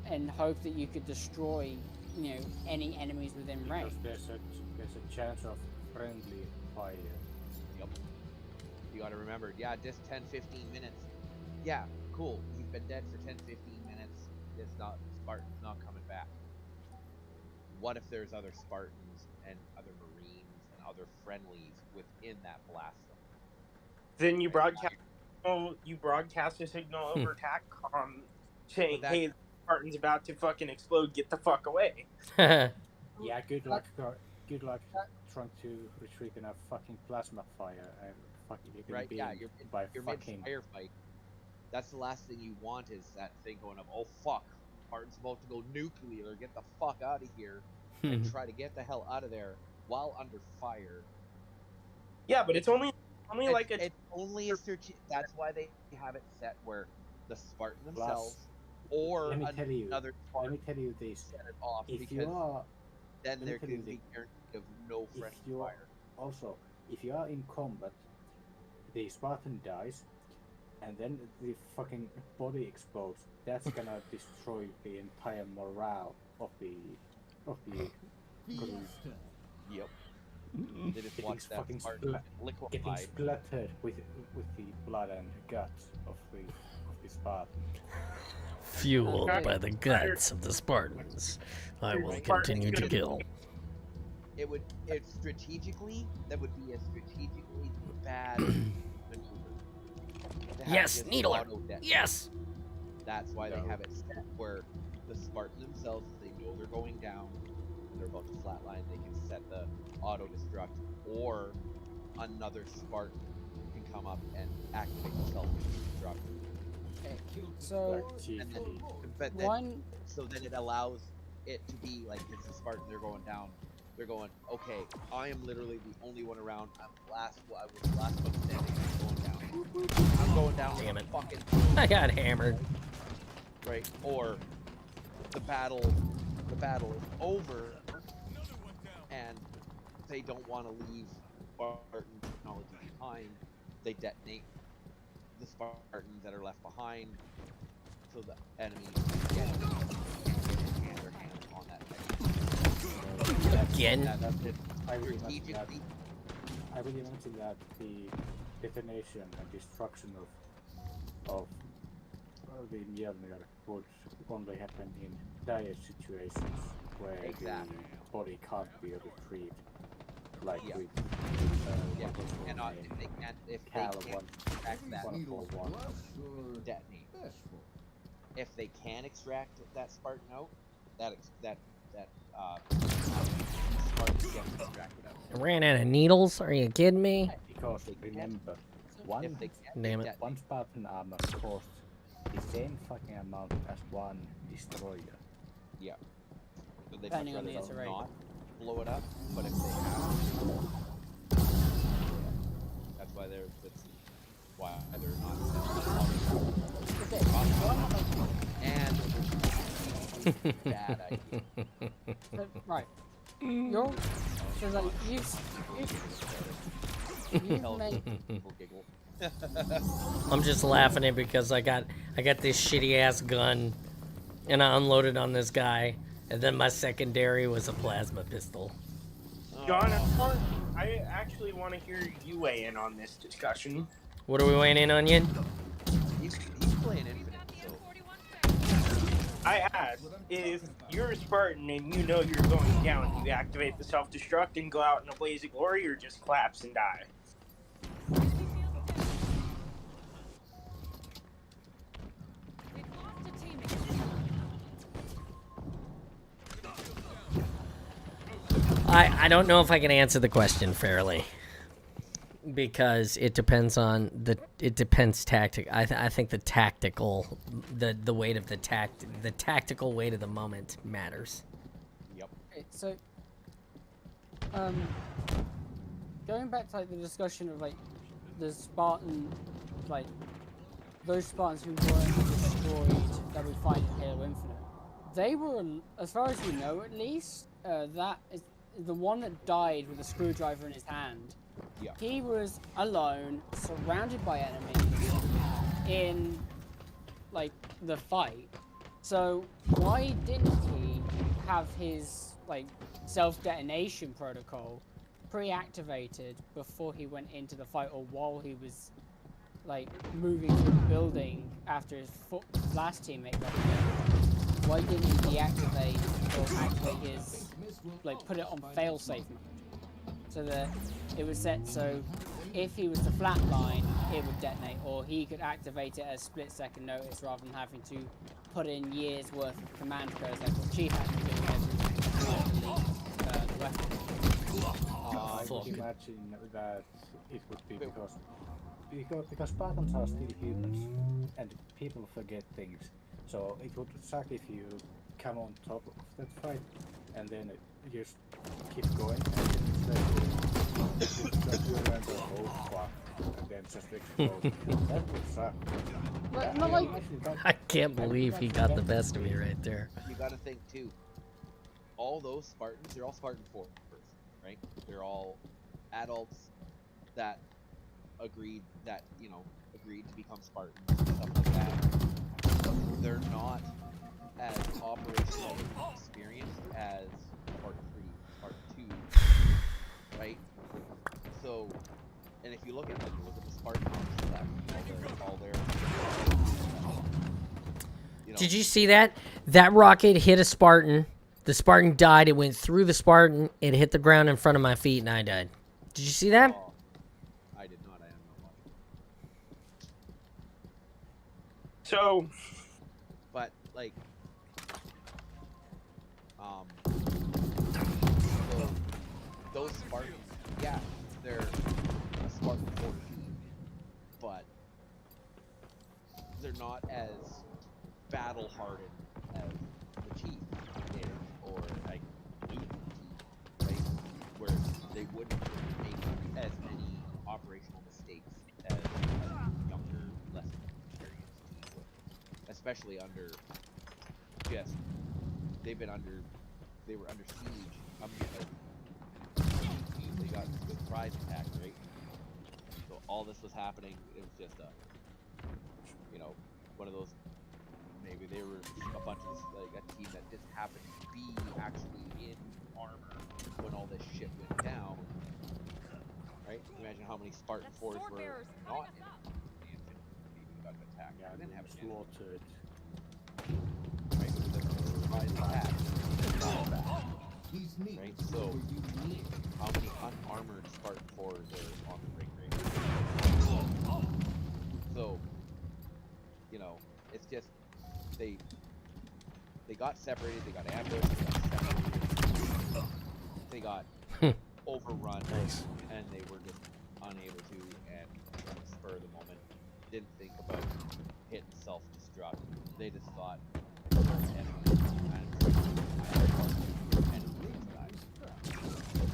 and hope that you could destroy, you know, any enemies within range? Because there's a chance of friendly fire. Yep. You gotta remember, yeah, just 10-15 minutes. Yeah, cool. He's been dead for 10-15 minutes. Spartan's not coming back. What if there's other Spartans and other Marines and other friendlies within that blast zone? then you broadcast a signal over TACCOM saying, that- "Hey, the Spartan's about to fucking explode. Get the fuck away." Yeah, good luck trying to retrieve in a fucking plasma fire and fucking you can Right? be Yeah, you're fucking mid-firefight. That's the last thing you want is that thing going up. Oh fuck! Spartan's about to go nuclear. Get the fuck out of here and try to get the hell out of there while under fire. Yeah, but it's only like a It's only a search. That's why they have it set where the Spartan themselves or let me tell you Spartan this. set it off If because you are then let me there tell can you be guaranteed of no if friendly you are fire. also if you are in combat, the Spartan dies, and then the fucking body explodes. That's gonna destroy the entire morale of the crew. Yep. They just Getting watch that fucking Spartan get getting liquefied. splattered with the blood and guts of the Spartan. Fueled Okay. by the guts of the Spartans, I will Spartan's continue to gonna- kill. That would be a strategically bad maneuver. To have Yes, just Needler. auto-detonate. Yes. That's why they have it set where the Spartan themselves, if they know they're going down and they're about to flatline, they can set the auto destruct, or another Spartan can come up and activate the self destruct. Okay. So And then, but then, one, so then it allows it to be like it's a Spartan. They're going down. They're going. Okay, I am literally the only one around. I was the last one standing. I'm going down. Damn with it. Fucking I got hammered. right. Or the battle is over, and they don't want to leave Spartan technology behind. They detonate the Spartans that are left behind, so the enemy get their hands on that technology. Again? That's it. I really imagine that. Strategically, I really imagine that the detonation and destruction of the Mjolnir would only happen in dire situations where Exactly. the body can't be retrieved, like Yeah. with yeah, what was her cannot name? if they Cal can't extract that 141. detonate. If they can extract that Spartan out, that Spartans get distracted out. I ran out of needles. Are you kidding me? Because remember, one If they get, Damn it. get- one Spartan armor costs the same fucking amount as one destroyer. yeah. So they'd Depending much on the rather iteration. not blow it up, but if they have, that's why that's why they're not. Okay, And bad idea. so, right. You're so like you made People giggle. I'm just laughing at because I got this shitty ass gun, and I unloaded on this guy, and then my secondary was a plasma pistol. John, I actually want to hear you weigh in on this discussion. What are we weighing in on, Yin? He's playing Infinite, so I asked, if you're a Spartan and you know you're going down, do you activate the self-destruct and go out in a blaze of glory, or just collapse and die? I don't know if I can answer the question fairly, because it depends tactic. I think the tactical, the weight of the tactical weight of the moment matters. yep. Okay, so, going back to like the discussion of like the Spartan, like those Spartans who weren't destroyed that we find in Halo Infinite, they were, as far as we know at least, that is the one that died with a screwdriver in his hand. Yeah. He was alone, surrounded by enemies, in like the fight. So why didn't he have his like self-detonation protocol pre-activated before he went into the fight, or while he was like moving through the building after his last teammate got killed? Why didn't he deactivate or activate his, like put it on fail-safe mode, so that it was set so if he was to flatline, it would detonate, or he could activate it at a split-second notice rather than having to put in years worth of command codes like what Chief had to do every time to the weapon. I fuck. would imagine that it would be because Spartans are still humans and people forget things. So it would suck if you come on top of that fight and then you just keep going and then just remember, oh fuck, and then just explode. That would suck. But I not like imagine that- I can't believe he got the best of me right there. You gotta think too. All those Spartans, they're all Spartan 4s, right? They're all adults that agreed to become Spartans and stuff like that. They're not as operationally experienced as Spartan 3, Spartan 2, right? So, and if you look at the Spartans left, all their Did you see that? That rocket hit a Spartan. The Spartan died. It went through the Spartan. It hit the ground in front of my feet, and I died. Did you see that? Oh, I did not. I am not watching. So, But like, so those Spartans, yeah, they're a Spartan 4 team, but they're not as battle hardened as the Chief is, or like Luke Chief, right? Where they wouldn't make as many operational mistakes as a younger, less experienced team would. Especially under just they were under siege. They got the surprise attack, right? So all this was happening. It was just one of those. Maybe they were a bunch of like a team that just happened to be actually in armor when all this shit went down. Right? Imagine how many Spartan 4s were not in the Infinite got attacked. Yeah, They didn't have a chance. slaughtered. Right? It was a surprise attack. He's neat. Right? So, Where you live. how many unarmored Spartan 4s are on the ring range? So, it's just they got separated, they got ambushed, they got separated. they got overrun, Nice. and they were just unable to, and from the spur of the moment, didn't think about hitting self-destruct. They just thought,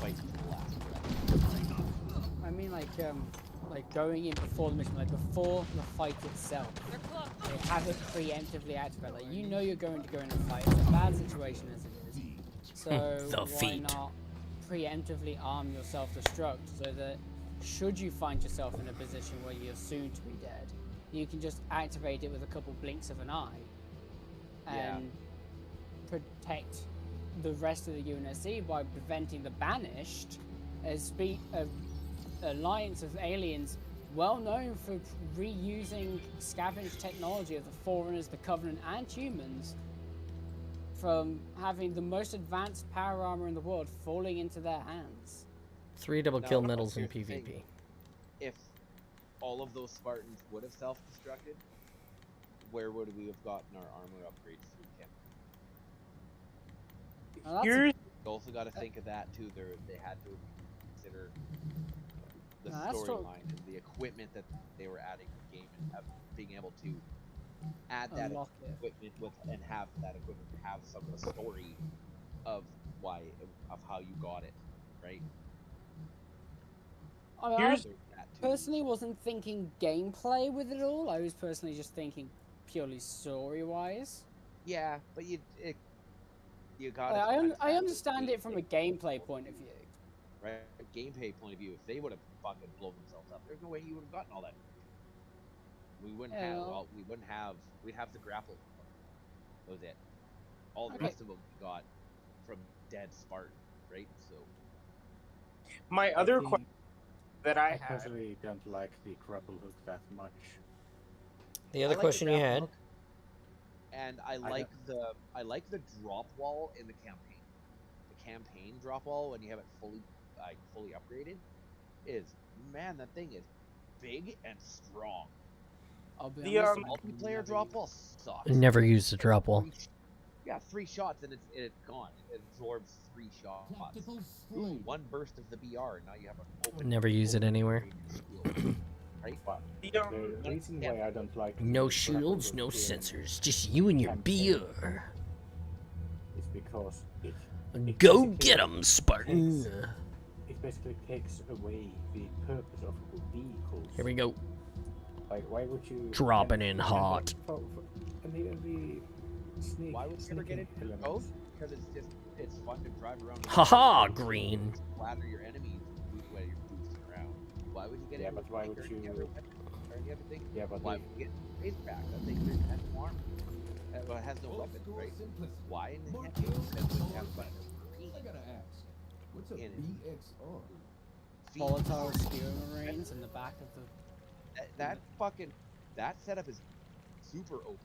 fight to the last breath. I mean, like going in before the mission, like before the fight itself, they have it preemptively activated. Like, you know you're going to go in and fight. It's a bad situation as it is. So The why feat. not preemptively arm your self-destruct so that should you find yourself in a position where you're soon to be dead, you can just activate it with a couple blinks of an eye and protect the rest of the UNSC by preventing the Banished, a alliance of aliens well known for reusing scavenged technology of the Foreigners, the Covenant, and humans, from having the most advanced power armor in the world falling into their hands. 3 double Now, kill medals in here's the thing. PvP. If all of those Spartans would have self-destructed, where would we have gotten our armor upgrades through Kim? Now, that's Here's You also got to think of that too. They had to consider the No, that's true. storyline and the equipment that they were adding to the game, and being able to add that Unlock it. equipment with and have that equipment have some of the story of how you got it, right? I mean, Here's- There's that too. personally wasn't thinking gameplay with it all. I was personally just thinking purely story-wise. Yeah, but you got. I understand it from a gameplay point of view. right gameplay point of view. If they would have fucking blown themselves up, there's no way you would have gotten all that. We wouldn't Yeah, have. well- Well, we wouldn't have. We'd have the grapple. That was it. All the Okay. rest of them we got from dead Spartan, right? So my other think question that I I had. personally don't like the grapple hook that much. The I other like the question you grapple had? hook, and I like the drop wall in the campaign. The campaign drop wall when you have it fully upgraded is, man, that thing is big and strong. I'll be The, honest. The I multiplayer never drop used- wall sucks. Never used the drop wall. Yeah, 3 shots and it's gone. It absorbs 3 shots. Tactical Ooh, strike. 1 burst of the BR. Now you have an open. Never use it open anywhere. shield, right? But The, the reason why I don't like No the shields, grapple no hook in sensors, just you and your campaign beer. is because it Go basically get 'em, Spartan. it basically takes away the purpose of the vehicles. Here we go. Like, why would you Dropping in hot. And even the sneak, Why would you ever get sneaking into elements. both? Because it's fun to drive around. with Haha, your- green. Splatter your enemies when you're boosting around. Why would you get Yeah, into but why would Are you- any other thing? Yeah, but Why the- would you get Razorback? That thing has no armor. Well, it has no Old weapons, school right? simplicity. Why in the More heck kills, because when you more have weapons? I gotta ask, what's a In it. BXR? volatile skewing marines in the back of the. That setup is super OP.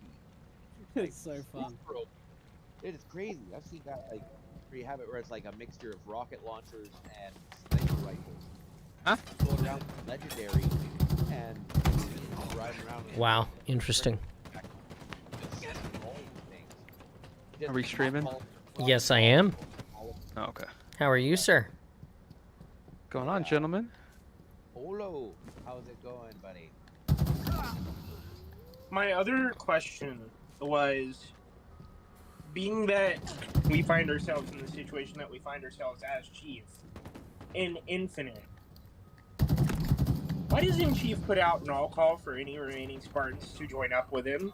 It's so fun. Super OP. It is crazy. I've seen that where you have it where it's like a mixture of rocket launchers and sniper rifles. Huh? Going around legendary and riding around. with Wow, interesting. Are we streaming? Yes, I am. Oh, okay. How are you, sir? Going on, gentlemen? Olo, how's it going, buddy? my other question was, being that we find ourselves in the situation that we find ourselves as Chief in Infinite, why doesn't Chief put out an all call for any remaining Spartans to join up with him?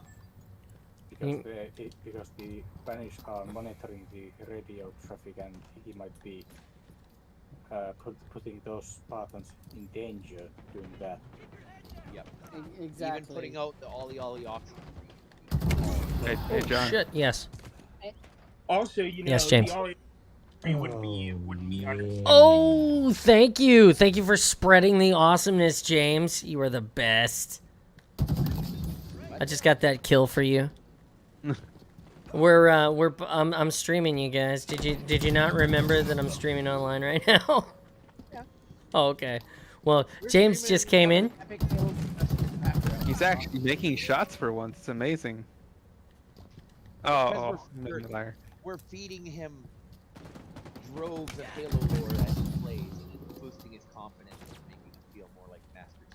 Because the Spanish are monitoring the radio traffic, and he might be putting those Spartans in danger doing that. Yep. Exactly. Even putting out the Ollie oxygen. Hey, Oh, John. shit, yes. Also, you know, Yes, James. the all wouldn't be under. Oh, thank you. Thank you for spreading the awesomeness, James. You are the best. I just got that kill for you. I'm streaming, you guys. Did you not remember that I'm streaming online right now? Yeah. Oh, okay. Well, James just came in. He's actually making shots for once. It's amazing. Oh, Because we're- no liar. We're feeding him droves of Halo lore as he plays, and it's boosting his confidence and making him feel more like Master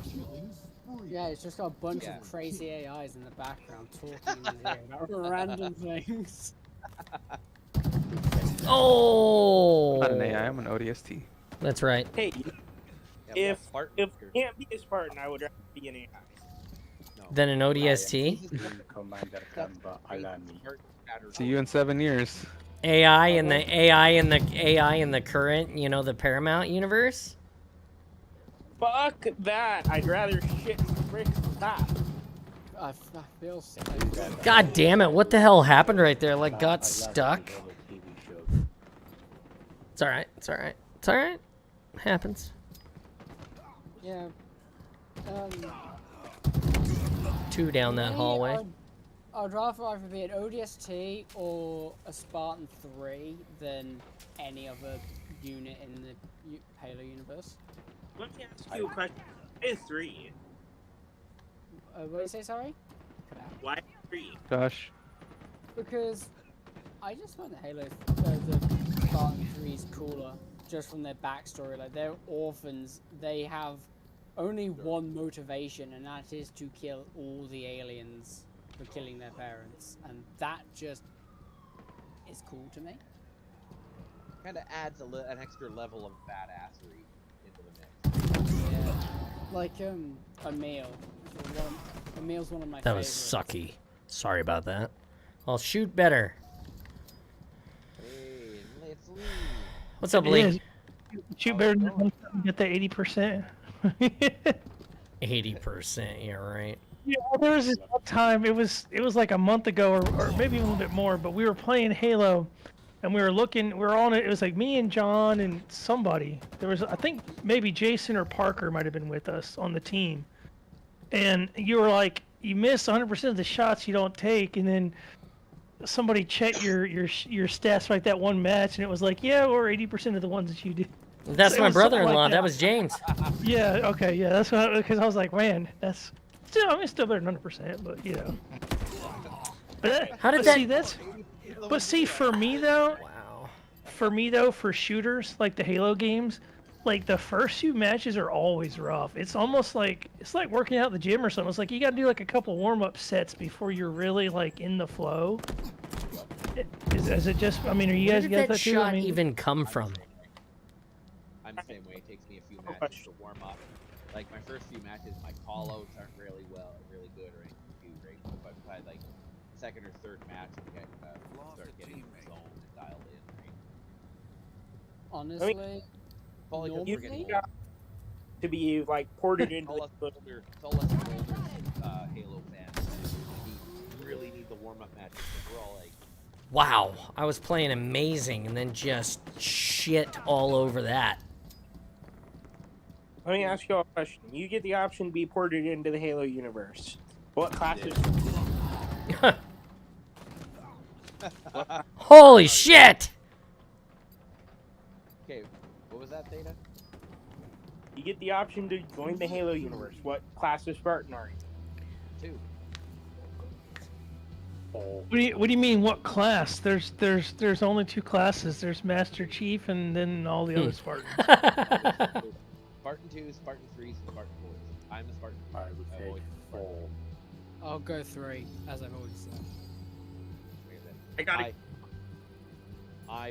Chief. Yeah, it's just got a bunch Yeah. of crazy AIs in the background talking in his ear about random things. Oh, Not an AI, I'm an ODST. that's right. Hey, Yeah, we got if Spartan if here. can't be a Spartan, I would rather be an AI. No. Then an ODST. Commander Gamba Alani. See you in 7 years. AI in the AI in the AI in the current, you know, the Paramount universe. Fuck that! I'd rather shit brick top. I feel sick. God damn it! What the hell happened right there? Like got I love stuck. all the TV shows. It's all right. It's all right. It's all right. Happens. Yeah. Two down that Me, hallway. I'd rather either be an ODST or a Spartan 3 than any other unit in the Halo universe. Let me ask you a question. Why 3? What did you say, sorry? Cut out. Why 3? Josh. Because I just find the Halo, the Spartan 3 is cooler, just from their backstory. Like, they're orphans. They have only one motivation, and that is to kill all the aliens for killing their parents. And that just is cool to me. Kind of adds an extra level of badassery into the mix. Yeah. Like, Emil. Emil's one of my That was favorites. sucky. Sorry about that. I'll shoot better. Hey, let's leave. What's up, It Lee? is. Shoot better than get that 80%. 80%. Yeah, right. Yeah, there was this one time. It was like a month ago, or maybe a little bit more. But we were playing Halo, and we were looking. We were on it. It was like me and John and somebody. There was, I think, maybe Jason or Parker might have been with us on the team. And you were like, you miss 100% of the shots you don't take, and then somebody checked your stats like that one match, and it was like, yeah, or 80% of the ones that you did. That's It my was something like brother-in-law. that. That was James. Yeah. Okay. Yeah. That's what. Because I was like, man, that's still. I mean, still better than 100%, but you know. But that, How did but that- see that's? But see, for me though, Wow. for shooters like the Halo games, like the first few matches are always rough. It's almost like it's like working out at the gym or something. It's like you got to do like a couple warm-up sets before you're really like in the flow. Is it just? I mean, are you Where guys did get that that too? shot I mean, even come from? I'm the same way. It takes me a few matches to warm up. Like my first few matches, my callouts aren't really good or anything too, right? But by like second or third match, I get start getting in the zone and dialed in, right? Honestly, Paul, like, normally- we're getting You got to be like ported it's into all us older, Halo fans. We really need the warm up matches. We're all like, Wow. I was playing amazing and then just shit all over that. Let me ask you a question. You get the option to be ported into the Halo universe. What classes? Holy shit! okay, what was that, Theta? You get the option to join the Halo universe. What class of Spartan are you? 2. What do you mean? What class? There's only 2 classes. There's Master Chief and then all the other Spartans. Spartan 2, Spartan 3, and Spartan 4s. I'm a Spartan 2. I would I've take always been Spartan 4. I'll go 3, as I've already said. 3. I got it. I,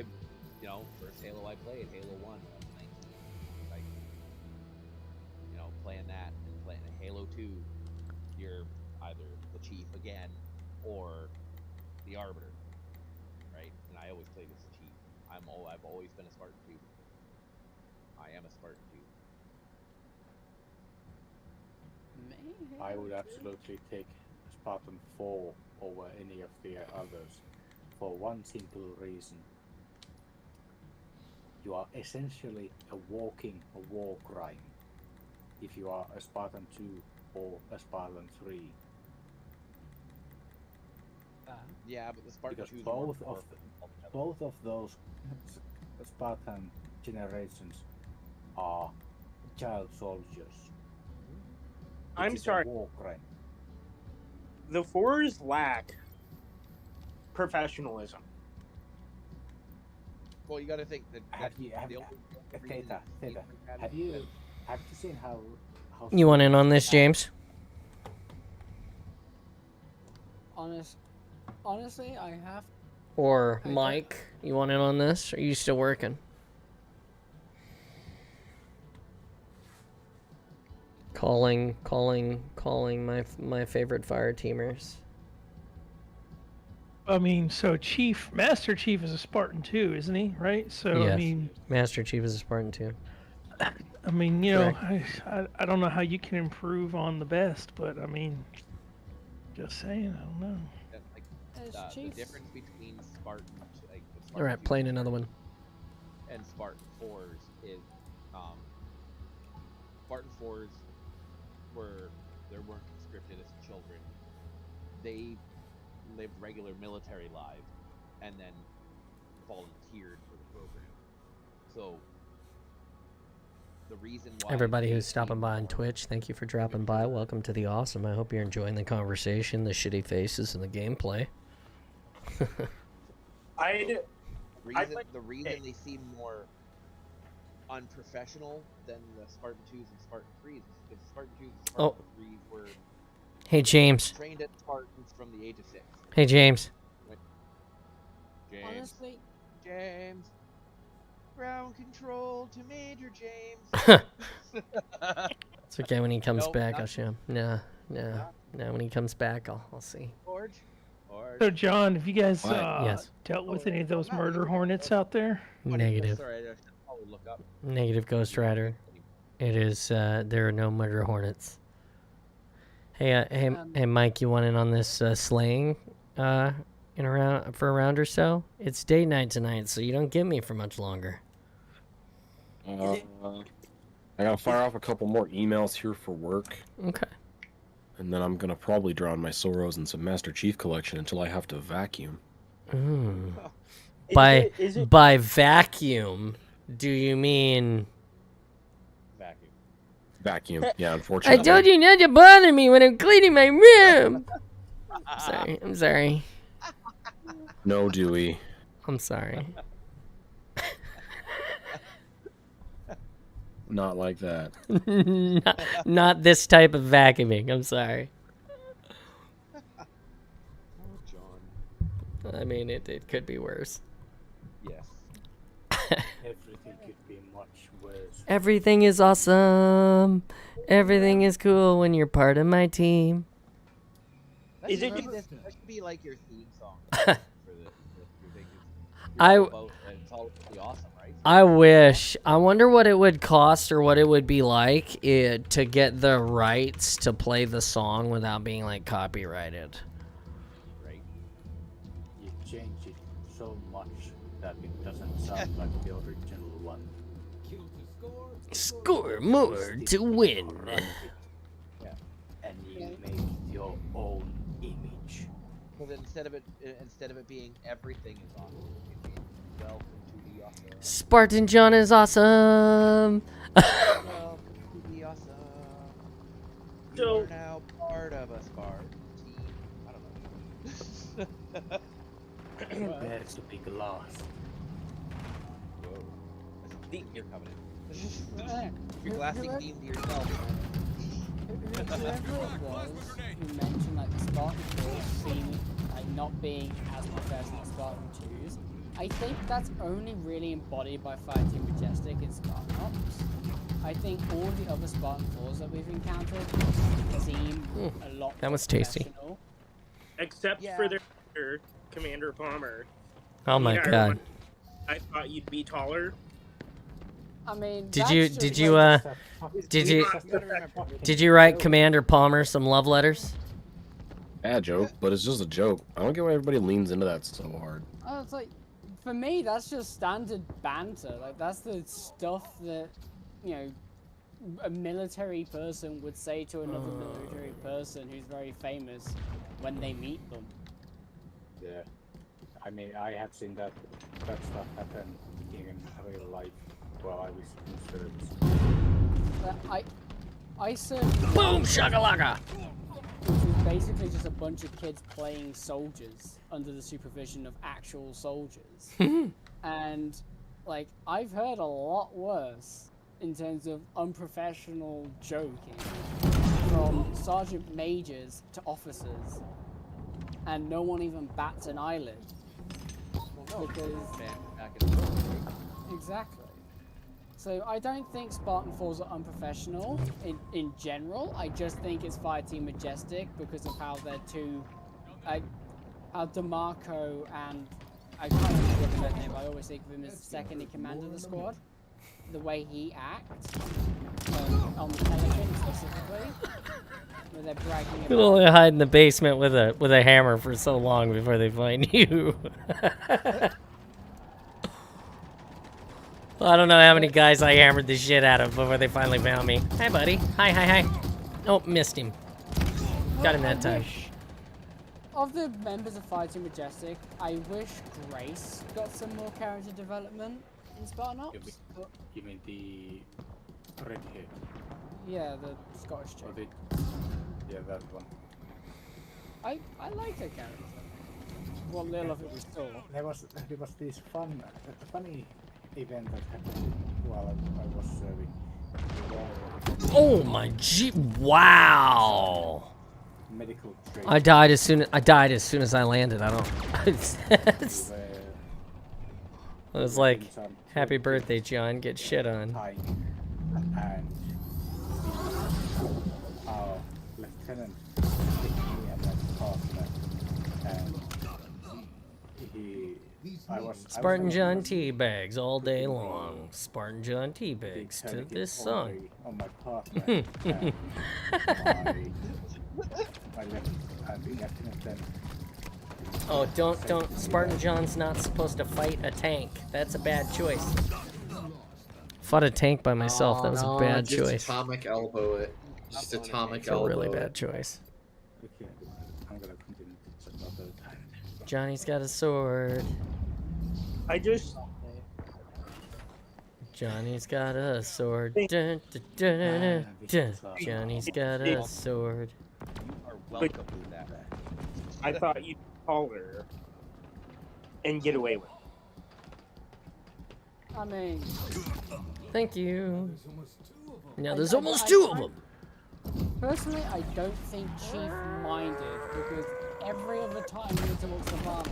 you know, first Halo I played, Halo 1, when I was 19. Like, you know, playing that and playing Halo 2, you're either the Chief again or the Arbiter, right? And I always played as the Chief. I've always been a Spartan 2. I am a Spartan 2. I would absolutely take Spartan 4 over any of the others for one simple reason. You are essentially a walking war crime if you are a Spartan 2 or a Spartan 3. Yeah, but the Spartan Because 2s both of those Spartan generations are child soldiers. I'm It is a sorry. war crime. The 4s lack professionalism. Well, you got to think that Have you the only reason Theta, it's Theta, like that have is you because seen how You want in on this, James? Honestly, I have. Or I don't- Mike, you want in on this? Or are you still working? Calling my favorite fire teamers. I mean, so Master Chief is a Spartan too, isn't he? Right? So Yes. I mean, Master Chief is a Spartan too. I mean, you know, I don't know how you can improve on the best, but I mean, just saying, I don't know. that, like, As the Chief. difference between Spartan, like the Spartan All right, two playing another one. and Spartan 4s is Spartan 4s they weren't conscripted as children. They lived regular military lives and then volunteered for the program. So the reason why Everybody they who's stopping seem by on more- Twitch, thank you for dropping by. Welcome to the Awesome. I hope you're enjoying the conversation, the shitty faces, and the gameplay. The reason they seem more unprofessional than the Spartan 2s and Spartan 3s is because the Spartan 2s and Spartan 3s were Hey, James. trained at Spartans from the age of 6. Hey, James. Honestly, James. Ground control to Major James. It's okay when he comes Nope, back. not- I'll show him. No. When he comes back, I'll see. George. So John, have you guys What? Yes. dealt with any of those murder hornets out there? Negative. Sorry, I should probably look up. Negative, Ghost Rider. It is. There are no murder hornets. Hey, hey, Mike. You want in on this slaying? In for a round or so. It's date night tonight, so you don't get me for much longer. I gotta fire off a couple more emails here for work, Okay. and then I'm gonna probably drown my sorrows in some Master Chief collection until I have to vacuum. By vacuum, do you mean? Vacuum. Yeah, unfortunately. I told you not to bother me when I'm cleaning my room. I'm sorry. No, Dewey. I'm sorry. Not like that. not this type of vacuuming. I'm sorry. Oh, John. I mean, it could be worse. Yes. Everything could be much worse. Everything is awesome. Everything is cool when you're part of my team. That Is should it be just- that should be like your theme song for your thing. I- It's all the awesome, right? I wish. I wonder what it would cost or what it would be like to get the rights to play the song without being like copyrighted. Right. You change it so much that it doesn't sound like the original one. Score more to win. Yeah. And you make your own image. So then instead of it being everything is awesome, it means welcome to the awesome. Spartan John is awesome. Welcome to the awesome. You So- are now part of a Spartan team. I don't know. There's the big loss. Whoa. That's a The- You're coming in. You're glassing theme to yourself. whoever it was who mentioned like the Spartan 4 seeming like not being as professional as Spartan 2s, I think that's only really embodied by Fighting Majestic in Spartan Ops. I think all the other Spartan 4s that we've encountered seem a lot that more was tasty. professional. Except Yeah. for their Commander Palmer. Oh my Yeah, god. I thought you'd be taller. I mean, Did that's you just did you like- did you You gotta remember, did you write Commander Palmer some love letters? Bad joke, but it's just a joke. I don't get why everybody leans into that so hard. Oh, it's like, for me, that's just standard banter. Like, that's the stuff that, you know, a military person would say to another military person who's very famous when they meet them. Yeah. I mean, I have seen that stuff happen in real life while I was in service. But I certainly Boom shakalaka. which was basically just a bunch of kids playing soldiers under the supervision of actual soldiers. And like, I've heard a lot worse in terms of unprofessional joking from sergeant majors to officers, and no one even bats an eyelid. Because Back in the room, right? exactly. So I don't think Spartan Falls are unprofessional in general. I just think it's Fireteam Majestic because of how they're two, how DeMarco and I can't remember the third name, but I always think of him as second in command of the squad. The way he acts on the television specifically, where they're bragging You'll about. only hide in the basement with a hammer for so long before they find you. Well, I don't know how many guys I hammered the shit out of before they finally found me. Hi, buddy. Hi. Oh, missed him. Got him that time. Of the members of Fireteam Majestic, I wish Grace got some more character development in Spartan Ops. But, You mean the red hair? yeah, the Scottish chick. Or the... Yeah, that one. I like her character. What little of it we saw. There was this funny event that happened while I was serving. Oh my gee! Wow. Medical trade. I died as soon as I landed. I don't. I was like, "Happy birthday, John. Get shit on." And our lieutenant picked me and my partner, and Spartan John teabags all day long. Spartan John teabags to this song. On my partner. And my lieutenant then. Oh, don't. Spartan John's not supposed to fight a tank. That's a bad choice. Fought a tank by myself. That was a bad just choice. Atomic elbow it. Just atomic It's a elbow really it. bad choice. Okay, I'm gonna continue to another time. Johnny's got a sword. Johnny's got a sword. Dun, dun, dun, dun, dun, dun. Johnny's got a sword. You are welcome to that. I thought you'd call her and get away with it. I mean, Thank you. Now there's I- almost I- two of I- them. personally, I don't think Chief minded because every other time he talks to Obama,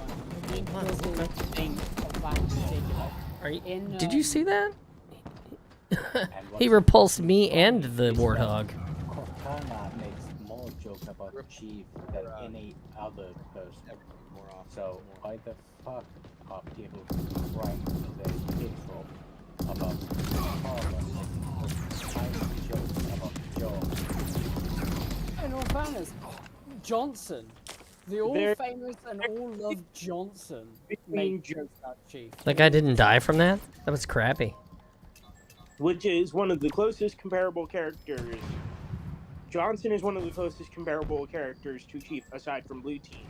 he doesn't think of that particular. Are you, In, did you see that? And He what's- repulsed me and the warthog. Cortana makes more jokes about Chief than any other person. More often. So why the fuck are people trying to say intro about Cortana making tiny jokes about Joe? In all fairness, Johnson, the all There- famous and all loved Johnson, Between made jokes about Chief. That guy didn't die from that? That was crappy. Which is one of the closest comparable characters. Johnson is one of the closest comparable characters to Chief, aside from Blue Team.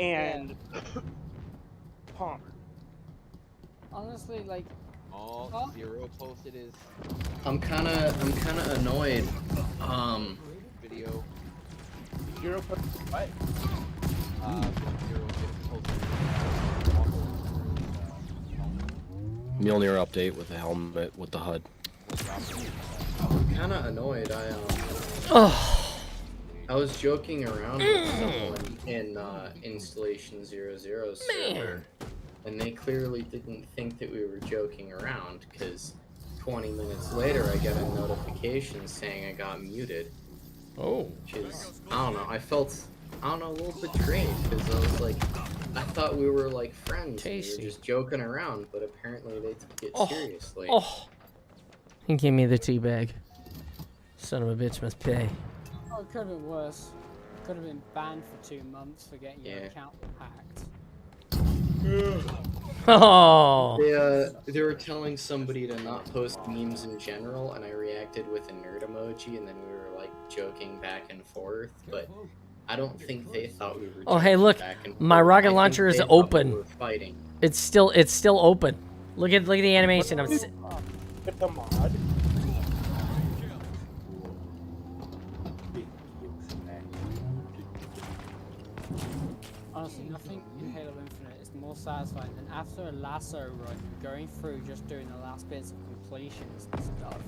And Palmer. Honestly, like, All Huh? Zero posted his I'm kinda annoyed. video. Zero what? Zero posted Mjolnir update with the helmet with the HUD. I'm kinda annoyed. Oh, I was joking around with someone in Installation 00's server, and they clearly didn't think that we were joking around, because 20 minutes later I get a notification saying I got muted, oh. which is, I don't know, I felt, a little betrayed, because I was like, I thought we were like friends, and we Tasty. were just joking around, but apparently they took it Oh. seriously. Oh. He gave me the tea bag. Son of a bitch must pay. oh, it could have been worse. Could have been banned for 2 months for getting your Yeah. account hacked. Oh. They were telling somebody to not post memes in general, and I reacted with a nerd emoji, and then we were like joking back and forth, but I don't think they thought we were Oh, hey, joking look, back and my forth. rocket I think launcher is they thought we open. were fighting. It's still open. Look at the animation. With the mod. Big jokes, man. Honestly, nothing in Halo Infinite is more satisfying than after a lasso run, going through just doing the last bits of completions and stuff,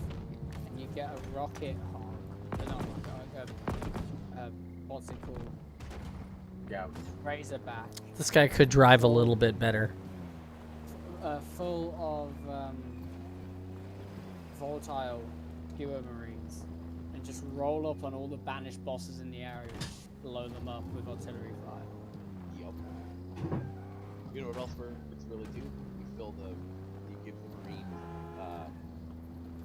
and you get a rocket hog, not what's it called? Yeah. Razorback. This guy could drive a little bit better. Full of volatile skewer marines, and just roll up on all the banished bosses in the area, and blow them up with artillery fire. Yup. You know what else works really too? You give the Marines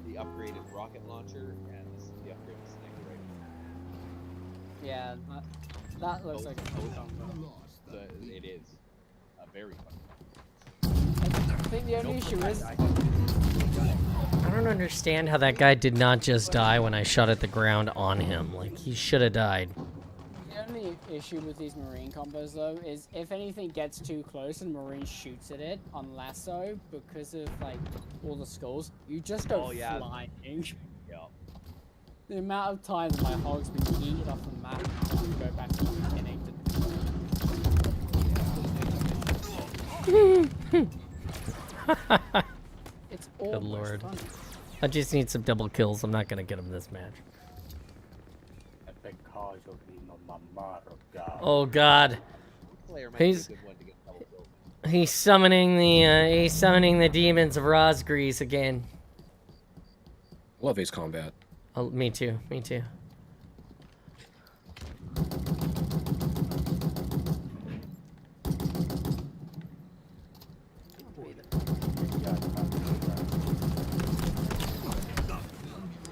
the upgraded rocket launcher and the upgraded sniper rifle. Yeah, that looks like a cool combo. It is a very fun. I think the only issue is I don't understand how that guy did not just die when I shot at the ground on him. Like, he should have died. the only issue with these marine combos though is if anything gets too close and marine shoots at it on lasso because of like all the skulls, you just go flying. Yeah. The amount of time that my hog's been yeeted off the map and to go back to the beginning to it's all Good lord. fun. I just need some double kills. I'm not gonna get him this match. Oh god. He's summoning the demons of Rosgrease again. Love Ace Combat. Oh, me too. Me too.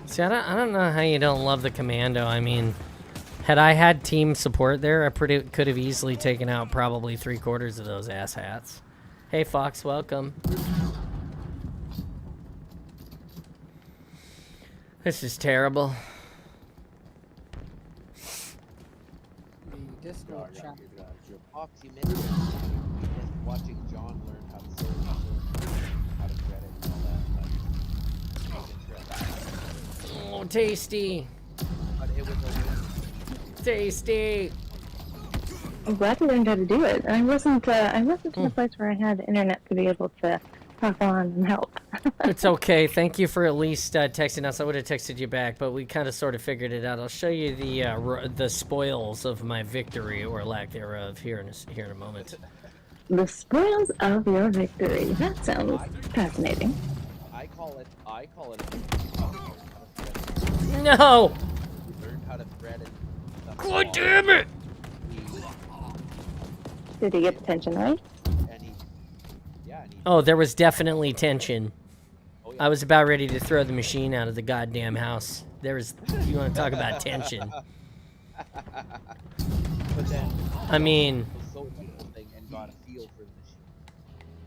See, I don't know how you don't love the commando. I mean, had I had team support there, I could have easily taken out probably 3/4 of those asshats. Hey, Fox, welcome. This is terrible. The Discord chat. Fox, you missed it. Just watching John learn how to serve, how to thread it, and all that. Oh, tasty. But it was a win. Tasty. I'm glad you learned how to do it. I wasn't in a place where I had internet to be able to hop on and help. It's okay. Thank you for at least texting us. I would have texted you back, but we kind of sort of figured it out. I'll show you the spoils of my victory or lack thereof here in a moment. The spoils of your victory. That sounds fascinating. I call it. No! You learned how to thread it. God damn it! Did he get the tension right? Oh, there was definitely tension. I was about ready to throw the machine out of the goddamn house. You want to talk about tension? But then, I mean, so thing and got a feel for the machine.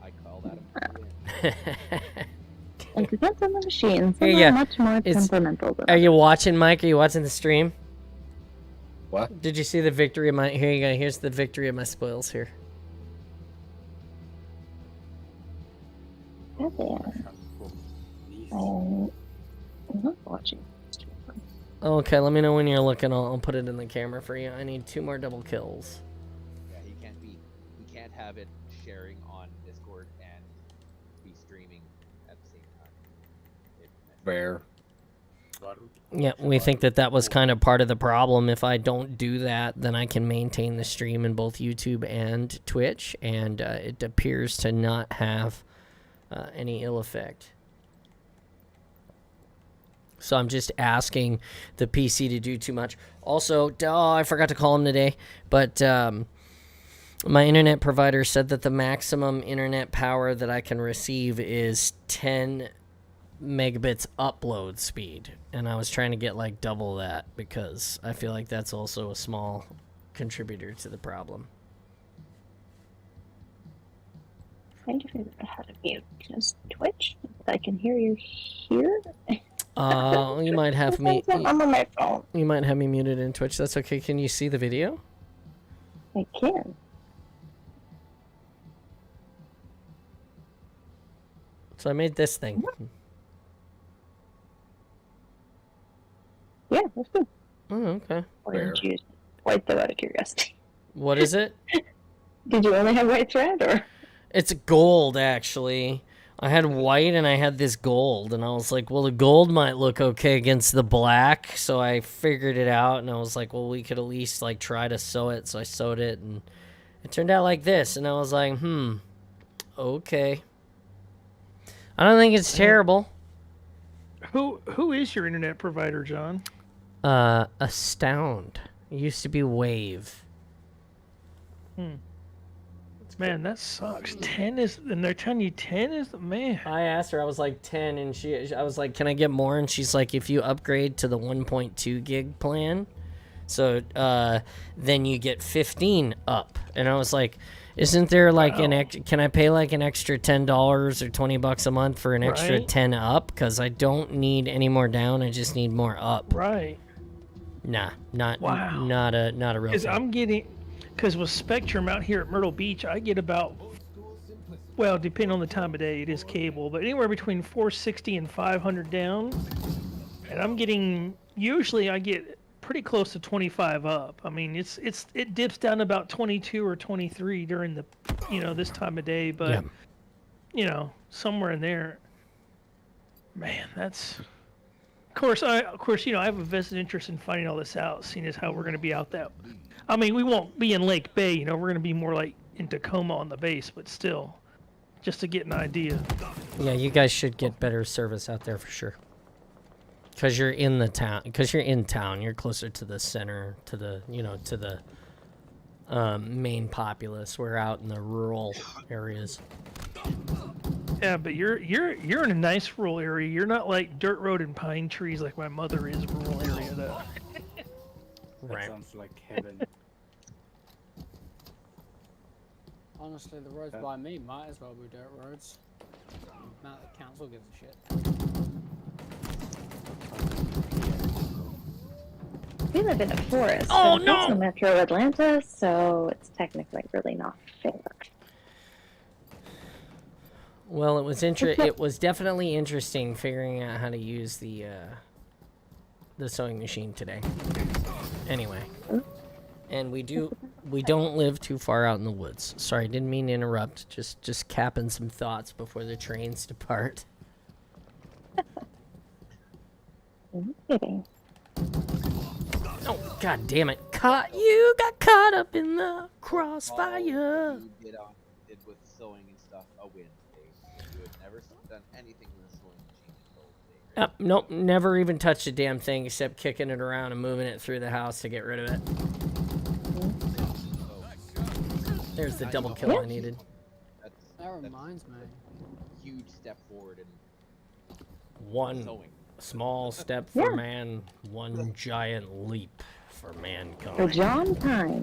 I call that a win. It depends on the machine. Some Here you are go. much more temperamental than Are you watching, Mike? Are you watching the stream? What? Did you see the victory of my... Here you go. Here's the victory of my spoils here. goddamn. I'm not watching. Okay, let me know when you're looking. I'll put it in the camera for you. I need 2 more double kills. Yeah, he can't have it sharing on Discord and be streaming at the same time. Fair. Yeah, we think that was kind of part of the problem. If I don't do that, then I can maintain the stream in both YouTube and Twitch, and it appears to not have any ill effect. So I'm just asking the PC to do too much. Also, I forgot to call him today, but my internet provider said that the maximum internet power that I can receive is 10 megabits upload speed. And I was trying to get like double that because I feel like that's also a small contributor to the problem. Trying to figure out how to mute just Twitch. I can hear you here. You might have me. I'm on my phone. You might have me muted in Twitch. That's okay. Can you see the video? I can. So I made this thing. Yeah, that's good. Oh, okay. Why didn't you? Why though, out of curiosity? What is it? Did you only have white thread, or? It's gold, actually. I had white and I had this gold, and I was like, well, the gold might look okay against the black, so I figured it out, and I was like, well, we could at least, like, try to sew it, so I sewed it, and it turned out like this, and I was like, okay. I don't think it's terrible. Who is your internet provider, John? Astound. It used to be Wave. Man, that sucks. 10 is, and they're telling you 10 is the man. I asked her, I was like 10, and I was like, can I get more? And she's like, if you upgrade to the 1.2 gig plan, so then you get 15 up. And I was like, isn't there like can I pay like an extra $10 or $20 a month for an extra 10 up? Because I don't need any more down, I just need more up. Right. Nah, not a real Because thing. I'm getting, because with Spectrum out here at Myrtle Beach, I get about, well, depending on the time of day, it is cable, but anywhere between 460 and 500 down. And I'm getting, usually I get pretty close to 25 up. I mean, it dips down to about 22 or 23 during the, this time of day, but somewhere in there. Man, that's. Of course, I have a vested interest in finding all this out, seeing as how we're going to be out that. I mean, we won't be in Lake Bay, we're going to be more like in Tacoma on the base, but still, just to get an idea. Yeah, you guys should get better service out there for sure. Because you're in the town. Because you're in town. You're closer to the center, to the, to the main populace. We're out in the rural areas. Yeah, but you're in a nice rural area. You're not like dirt road and pine trees like my mother is rural area though. That sounds like heaven. Honestly, the roads by me might as well be dirt roads. Now the council gives a shit. We live in a forest. Oh, but no! It's a metro Atlanta, so it's technically really not fair. Well, it was definitely interesting figuring out how to use the sewing machine today. Anyway. And we don't live too far out in the woods. Sorry, didn't mean to interrupt. Just capping some thoughts before the trains depart. I'm kidding. Oh, god damn it. You got caught up in the crossfire. You did with sewing and stuff a win. You had never done anything with a sewing machine until today. Nope, never even touched a damn thing except kicking it around and moving it through the house to get rid of it. There's the double kill I needed. That reminds me. Huge step forward in One sewing. small step for man, one giant leap for For mankind. John time.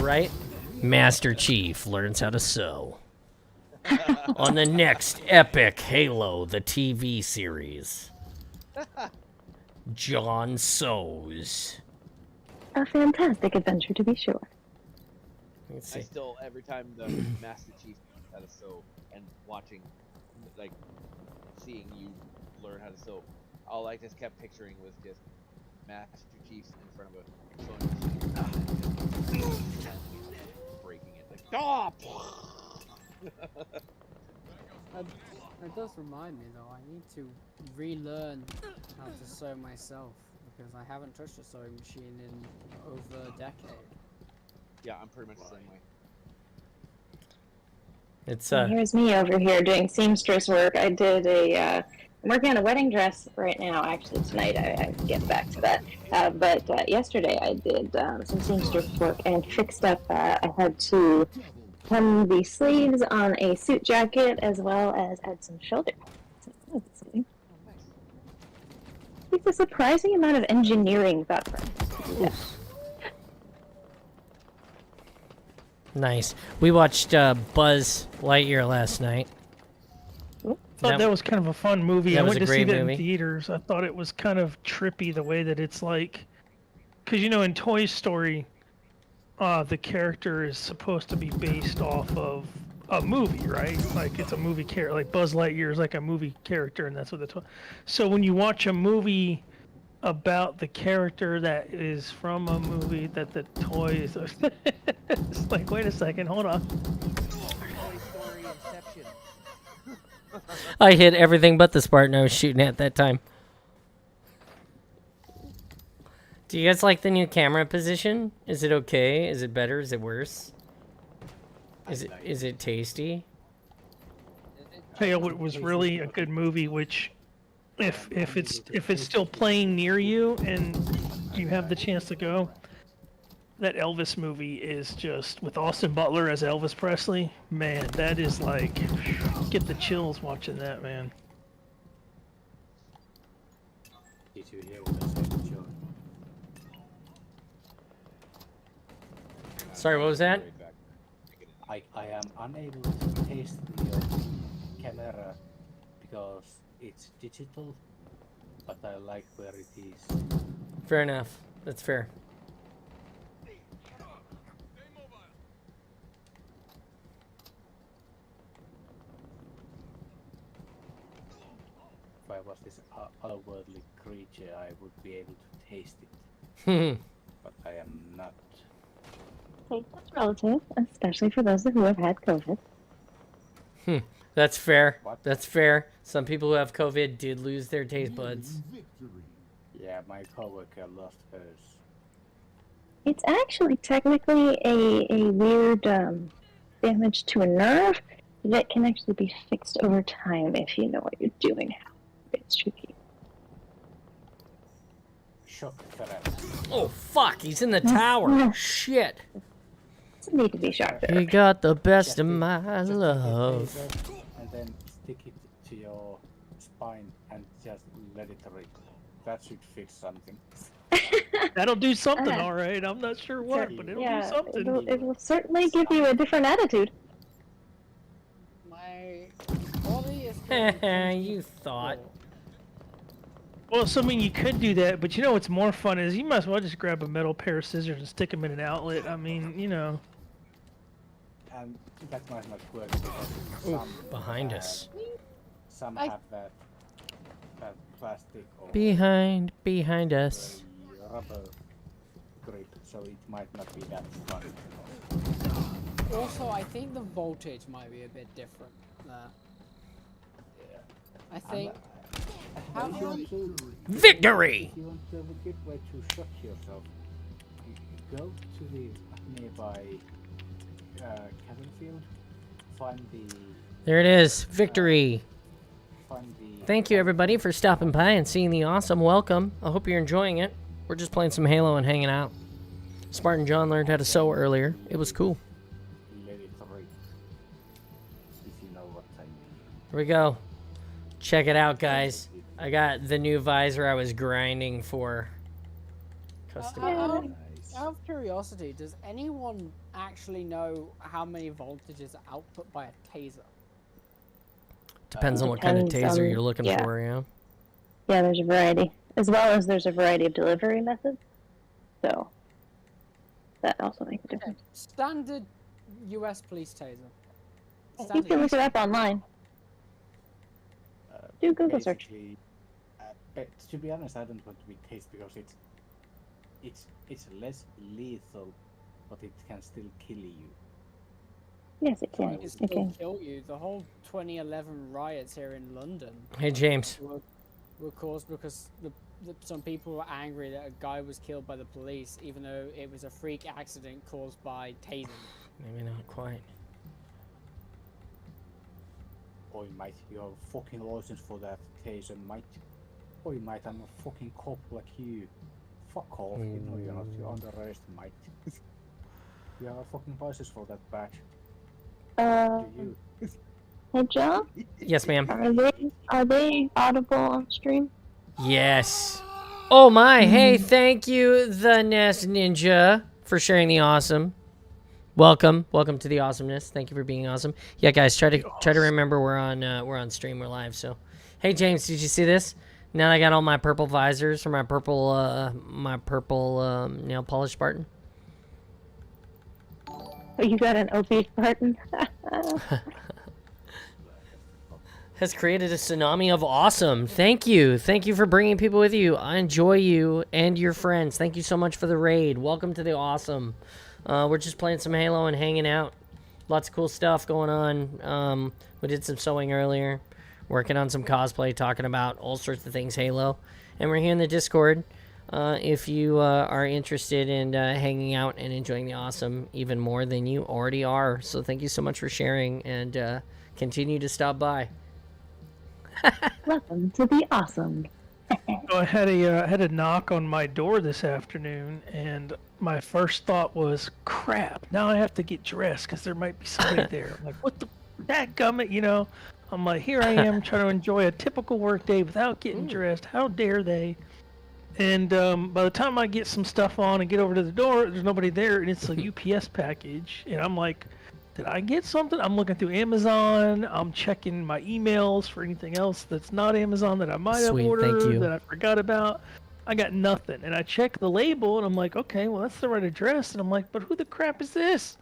Right? Master Chief learns how to sew. On the next epic Halo, the TV series. John sews. A fantastic adventure, to be sure. Let's see. I still, every time the Master Chief how to sew and watching, like, seeing you learn how to sew, all I just kept picturing was just Master Chief in front of a sewing machine and just breaking it. Like, stop! That does remind me though, I need to relearn how to sew myself because I haven't touched a sewing machine in over a decade. Yeah, I'm pretty much the same way. It's Here's me over here doing seamstress work. I did I'm working on a wedding dress right now. Actually, tonight I get back to that. But yesterday I did some seamstress work and fixed up. I had to hem the sleeves on a suit jacket as well as add some shoulder pads. It's a surprising amount of engineering background. Yeah. nice. We watched Buzz Lightyear last night. I thought that was kind of a fun movie. I was went a to see great that movie. in theaters. I thought it was kind of trippy the way that it's like, because in Toy Story, the character is supposed to be based off of a movie, right? Like it's a movie character. Like Buzz Lightyear is like a movie character, and that's what the. So when you watch a movie about the character that is from a movie that the toy is. It's like, wait a second, hold on. Toy Story Inception. I hit everything but the Spartan I was shooting at that time. Do you guys like the new camera position? Is it okay? Is it better? Is it worse? Is it tasty? Tell you what was really a good movie, which if it's still playing near you and you have the chance to go, that Elvis movie is just with Austin Butler as Elvis Presley. Man, that is like get the chills watching that, man. Did you hear what I said, John? Sorry, what was that? I am unable to taste your camera because it's digital, but I like where it is. Fair enough. That's fair. If I was this otherworldly creature, I would be able to taste it. But I am not. That's relative, especially for those who have had COVID. That's fair. What? That's fair. Some people who have COVID did lose their taste buds. Yeah, my coworker lost hers. It's actually technically a weird damage to a nerve that can actually be fixed over time if you know what you're doing. It's tricky. Shock therapy. Oh, fuck. He's in the tower. Shit. Doesn't need to be shocked. He got the best of Just my take a love. taser and then stick it to your spine and just let it rip. That should fix something. That'll do something, all right. I'm not sure what, but it'll do something. It'll certainly give you a different attitude. My body is currently You thought. Well, so I mean, you could do that, but you know what's more fun is you might as well just grab a metal pair of scissors and stick them in an outlet. I mean, you know. And that might not work because some Behind us. Some have that plastic or Behind us. a rubber grip, so it might not be that fun. Also, I think the voltage might be a bit different there. I think. How If you want to- Victory! If you want to have a good way to shock yourself, you go to the nearby cabin field, find the There it is. Victory. find the. Thank you, everybody, for stopping by and seeing the awesome welcome. I hope you're enjoying it. We're just playing some Halo and hanging out. Spartan John learned how to sew earlier. It was cool. Let it rip. If you know what I mean. Here we go. Check it out, guys. I got the new visor I was grinding for. Custom. out of curiosity, does anyone actually know how many voltages are output by a taser? Depends on what kind of Depends taser on- you're looking yeah. for, yeah. Yeah, there's a variety. As well as there's a variety of delivery methods. So, that also makes a difference. Standard US police taser. You Standard can look it up online. Do Google search. Basically, but to be honest, I don't want to be tased because it's less lethal, but it can still kill you. Yes, it It can. can It still can. kill you. The whole 2011 riots here in London Hey, James. were caused because some people were angry that a guy was killed by the police, even though it was a freak accident caused by tasing. Maybe not quite. Oi mate, you have a fucking license for that taser, mate. Oi mate, I'm a fucking cop like you. Fuck off, you know you're not, you're under arrest, mate. You have a fucking license for that badge, do you? Hey John, Yes, ma'am. are they audible on stream? Yes. Oh my, hey, thank you, the Nest Ninja, for sharing the awesome. Welcome to the awesomeness. Thank you for being awesome. Yeah, guys, try to remember we're on stream, we're live. So, hey James, did you see this? Now I got all my purple visors for my purple nail polish Spartan. Oh, you got an OP Spartan? has created a tsunami of awesome. Thank you. Thank you for bringing people with you. I enjoy you and your friends. Thank you so much for the raid. Welcome to the awesome. We're just playing some Halo and hanging out. Lots of cool stuff going on. We did some sewing earlier. Working on some cosplay, talking about all sorts of things Halo. And we're here in the Discord. If you are interested in hanging out and enjoying the awesome even more than you already are. So thank you so much for sharing and continue to stop by. Welcome to the awesome. So I had a knock on my door this afternoon, and my first thought was, crap, now I have to get dressed because there might be somebody there. I'm like, what the dadgummit, you know? I'm like, here I am trying to enjoy a typical work day without getting dressed. How dare they? And by the time I get some stuff on and get over to the door, there's nobody there, and it's a UPS package. And I'm like, did I get something? I'm looking through Amazon. I'm checking my emails for anything else that's not Amazon that I might have ordered that I forgot about. I got nothing. And I check the label, and I'm like, okay, well, that's the right address. And I'm like, but who the crap is this?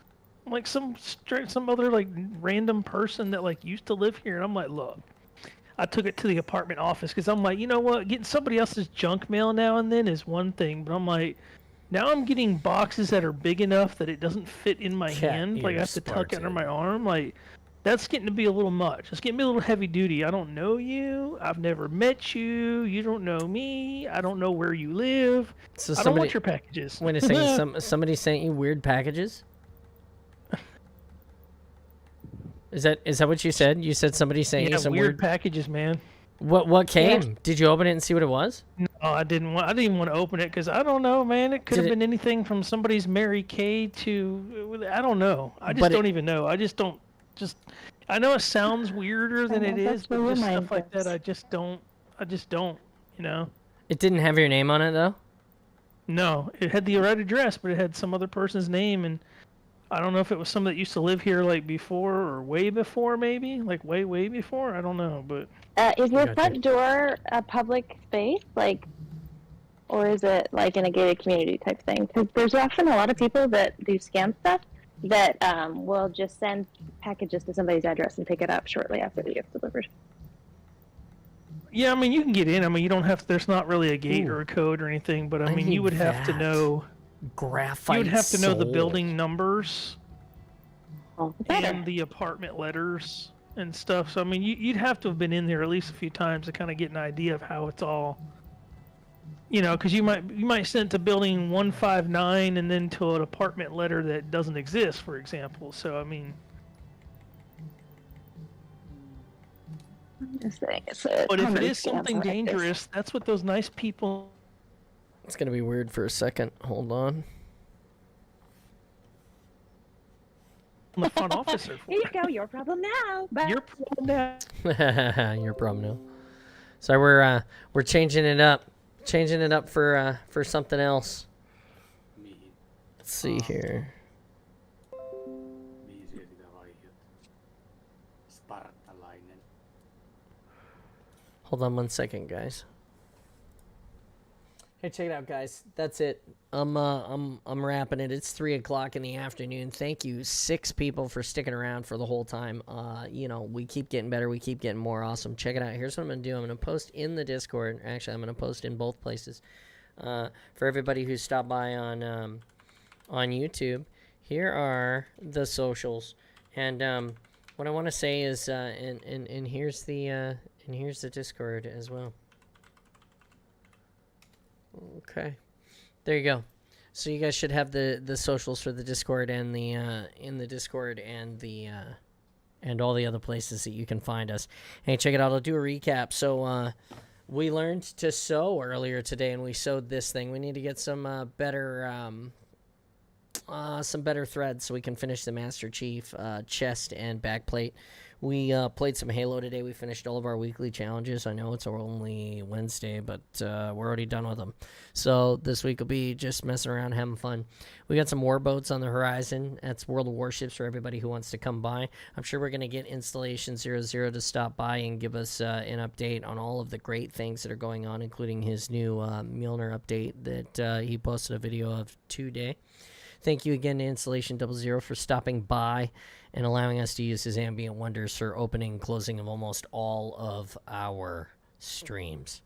I'm like, some other, like, random person that, like, used to live here. And I'm like, look. I took it to the apartment office because I'm like, you know what? Getting somebody else's junk mail now and then is one thing. But I'm like, now I'm getting boxes that are big enough that it doesn't fit in my hand. Like, I have to tuck it under my arm. Like, that's getting to be a little much. It's getting to be a little heavy duty. I don't know you. I've never met you. You don't know me. I don't know where you live. So I don't want your packages. Wait a second. Somebody sent you weird packages? Is that what you said? You said somebody sent you some weird packages, man. What came? Yeah. Did you open it and see what it was? No, I didn't even want to open it because I don't know, man. It could have been anything from somebody's Mary Kay to I don't know. I just don't even know. I just don't. I know it sounds weirder than it is, but just stuff like that, I just don't. You know. It didn't have your name on it though. No, it had the right address, but it had some other person's name, and I don't know if it was somebody that used to live here like before or way before, maybe like way before. I don't know, but. Is your front door a public space, like, or is it like in a gated community type thing? Because there's often a lot of people that do scam stuff that will just send packages to somebody's address and pick it up shortly after the gift's delivered. Yeah, I mean, you can get in. I mean, you don't have to, there's not really a gate or a code or anything, but I mean, you would have to know. Graphite. You would have to know the building numbers Better. and the apartment letters and stuff. So I mean, you'd have to have been in there at least a few times to kind of get an idea of how it's all. You know, because you might send it to building 159 and then to an apartment letter that doesn't exist, for example. So I mean. But if it is something dangerous, that's what those nice people. It's gonna be weird for a second. Hold on. The front office. Here you go. Your problem now. Bye. Your problem now. Your problem now. So we're changing it up. Changing it up for something else. Let's see here. Hold on one second, guys. Hey, check it out, guys. That's it. I'm wrapping it. It's 3 o'clock in the afternoon. Thank you, 6 people, for sticking around for the whole time. You know, we keep getting better. We keep getting more awesome. Check it out. Here's what I'm gonna do. I'm gonna post in the Discord. Actually, I'm gonna post in both places. For everybody who stopped by on YouTube, here are the socials. And what I want to say is, and here's the Discord as well. Okay, there you go. So you guys should have the socials for the Discord and the in the Discord and the and all the other places that you can find us. Hey, check it out. I'll do a recap. So we learned to sew earlier today, and we sewed this thing. We need to get some better threads so we can finish the Master Chief chest and backplate. We played some Halo today. We finished all of our weekly challenges. I know it's only Wednesday, but we're already done with them. So this week will be just messing around, having fun. We got some warboats on the horizon. That's World of Warships for everybody who wants to come by. I'm sure we're going to get Installation 00 to stop by and give us an update on all of the great things that are going on, including his new Mjolnir update that he posted a video of today. Thank you again to Installation 00 for stopping by and allowing us to use his ambient wonders for opening and closing of almost all of our streams.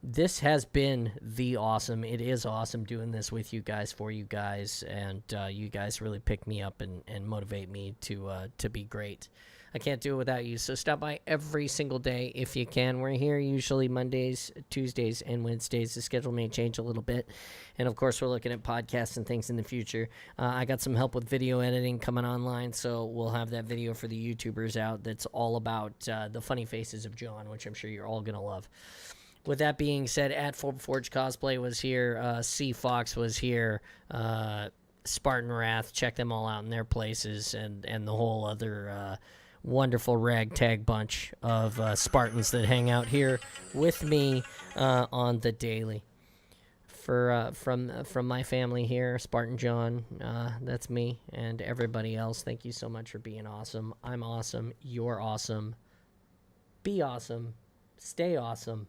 This has been the awesome. It is awesome doing this with you guys, for you guys, and you guys really pick me up and motivate me to be great. I can't do it without you, so stop by every single day if you can. We're here usually Mondays, Tuesdays, and Wednesdays. The schedule may change a little bit, and of course we're looking at podcasts and things in the future. I got some help with video editing coming online, so we'll have that video for the YouTubers out that's all about the funny faces of John, which I'm sure you're all going to love. With that being said, at Forge Cosplay was here, C Fox was here, Spartan Wrath, check them all out in their places, and the whole other wonderful ragtag bunch of Spartans that hang out here with me on the daily. From my family here, Spartan John, that's me, and everybody else, thank you so much for being awesome. I'm awesome. You're awesome. Be awesome. Stay awesome.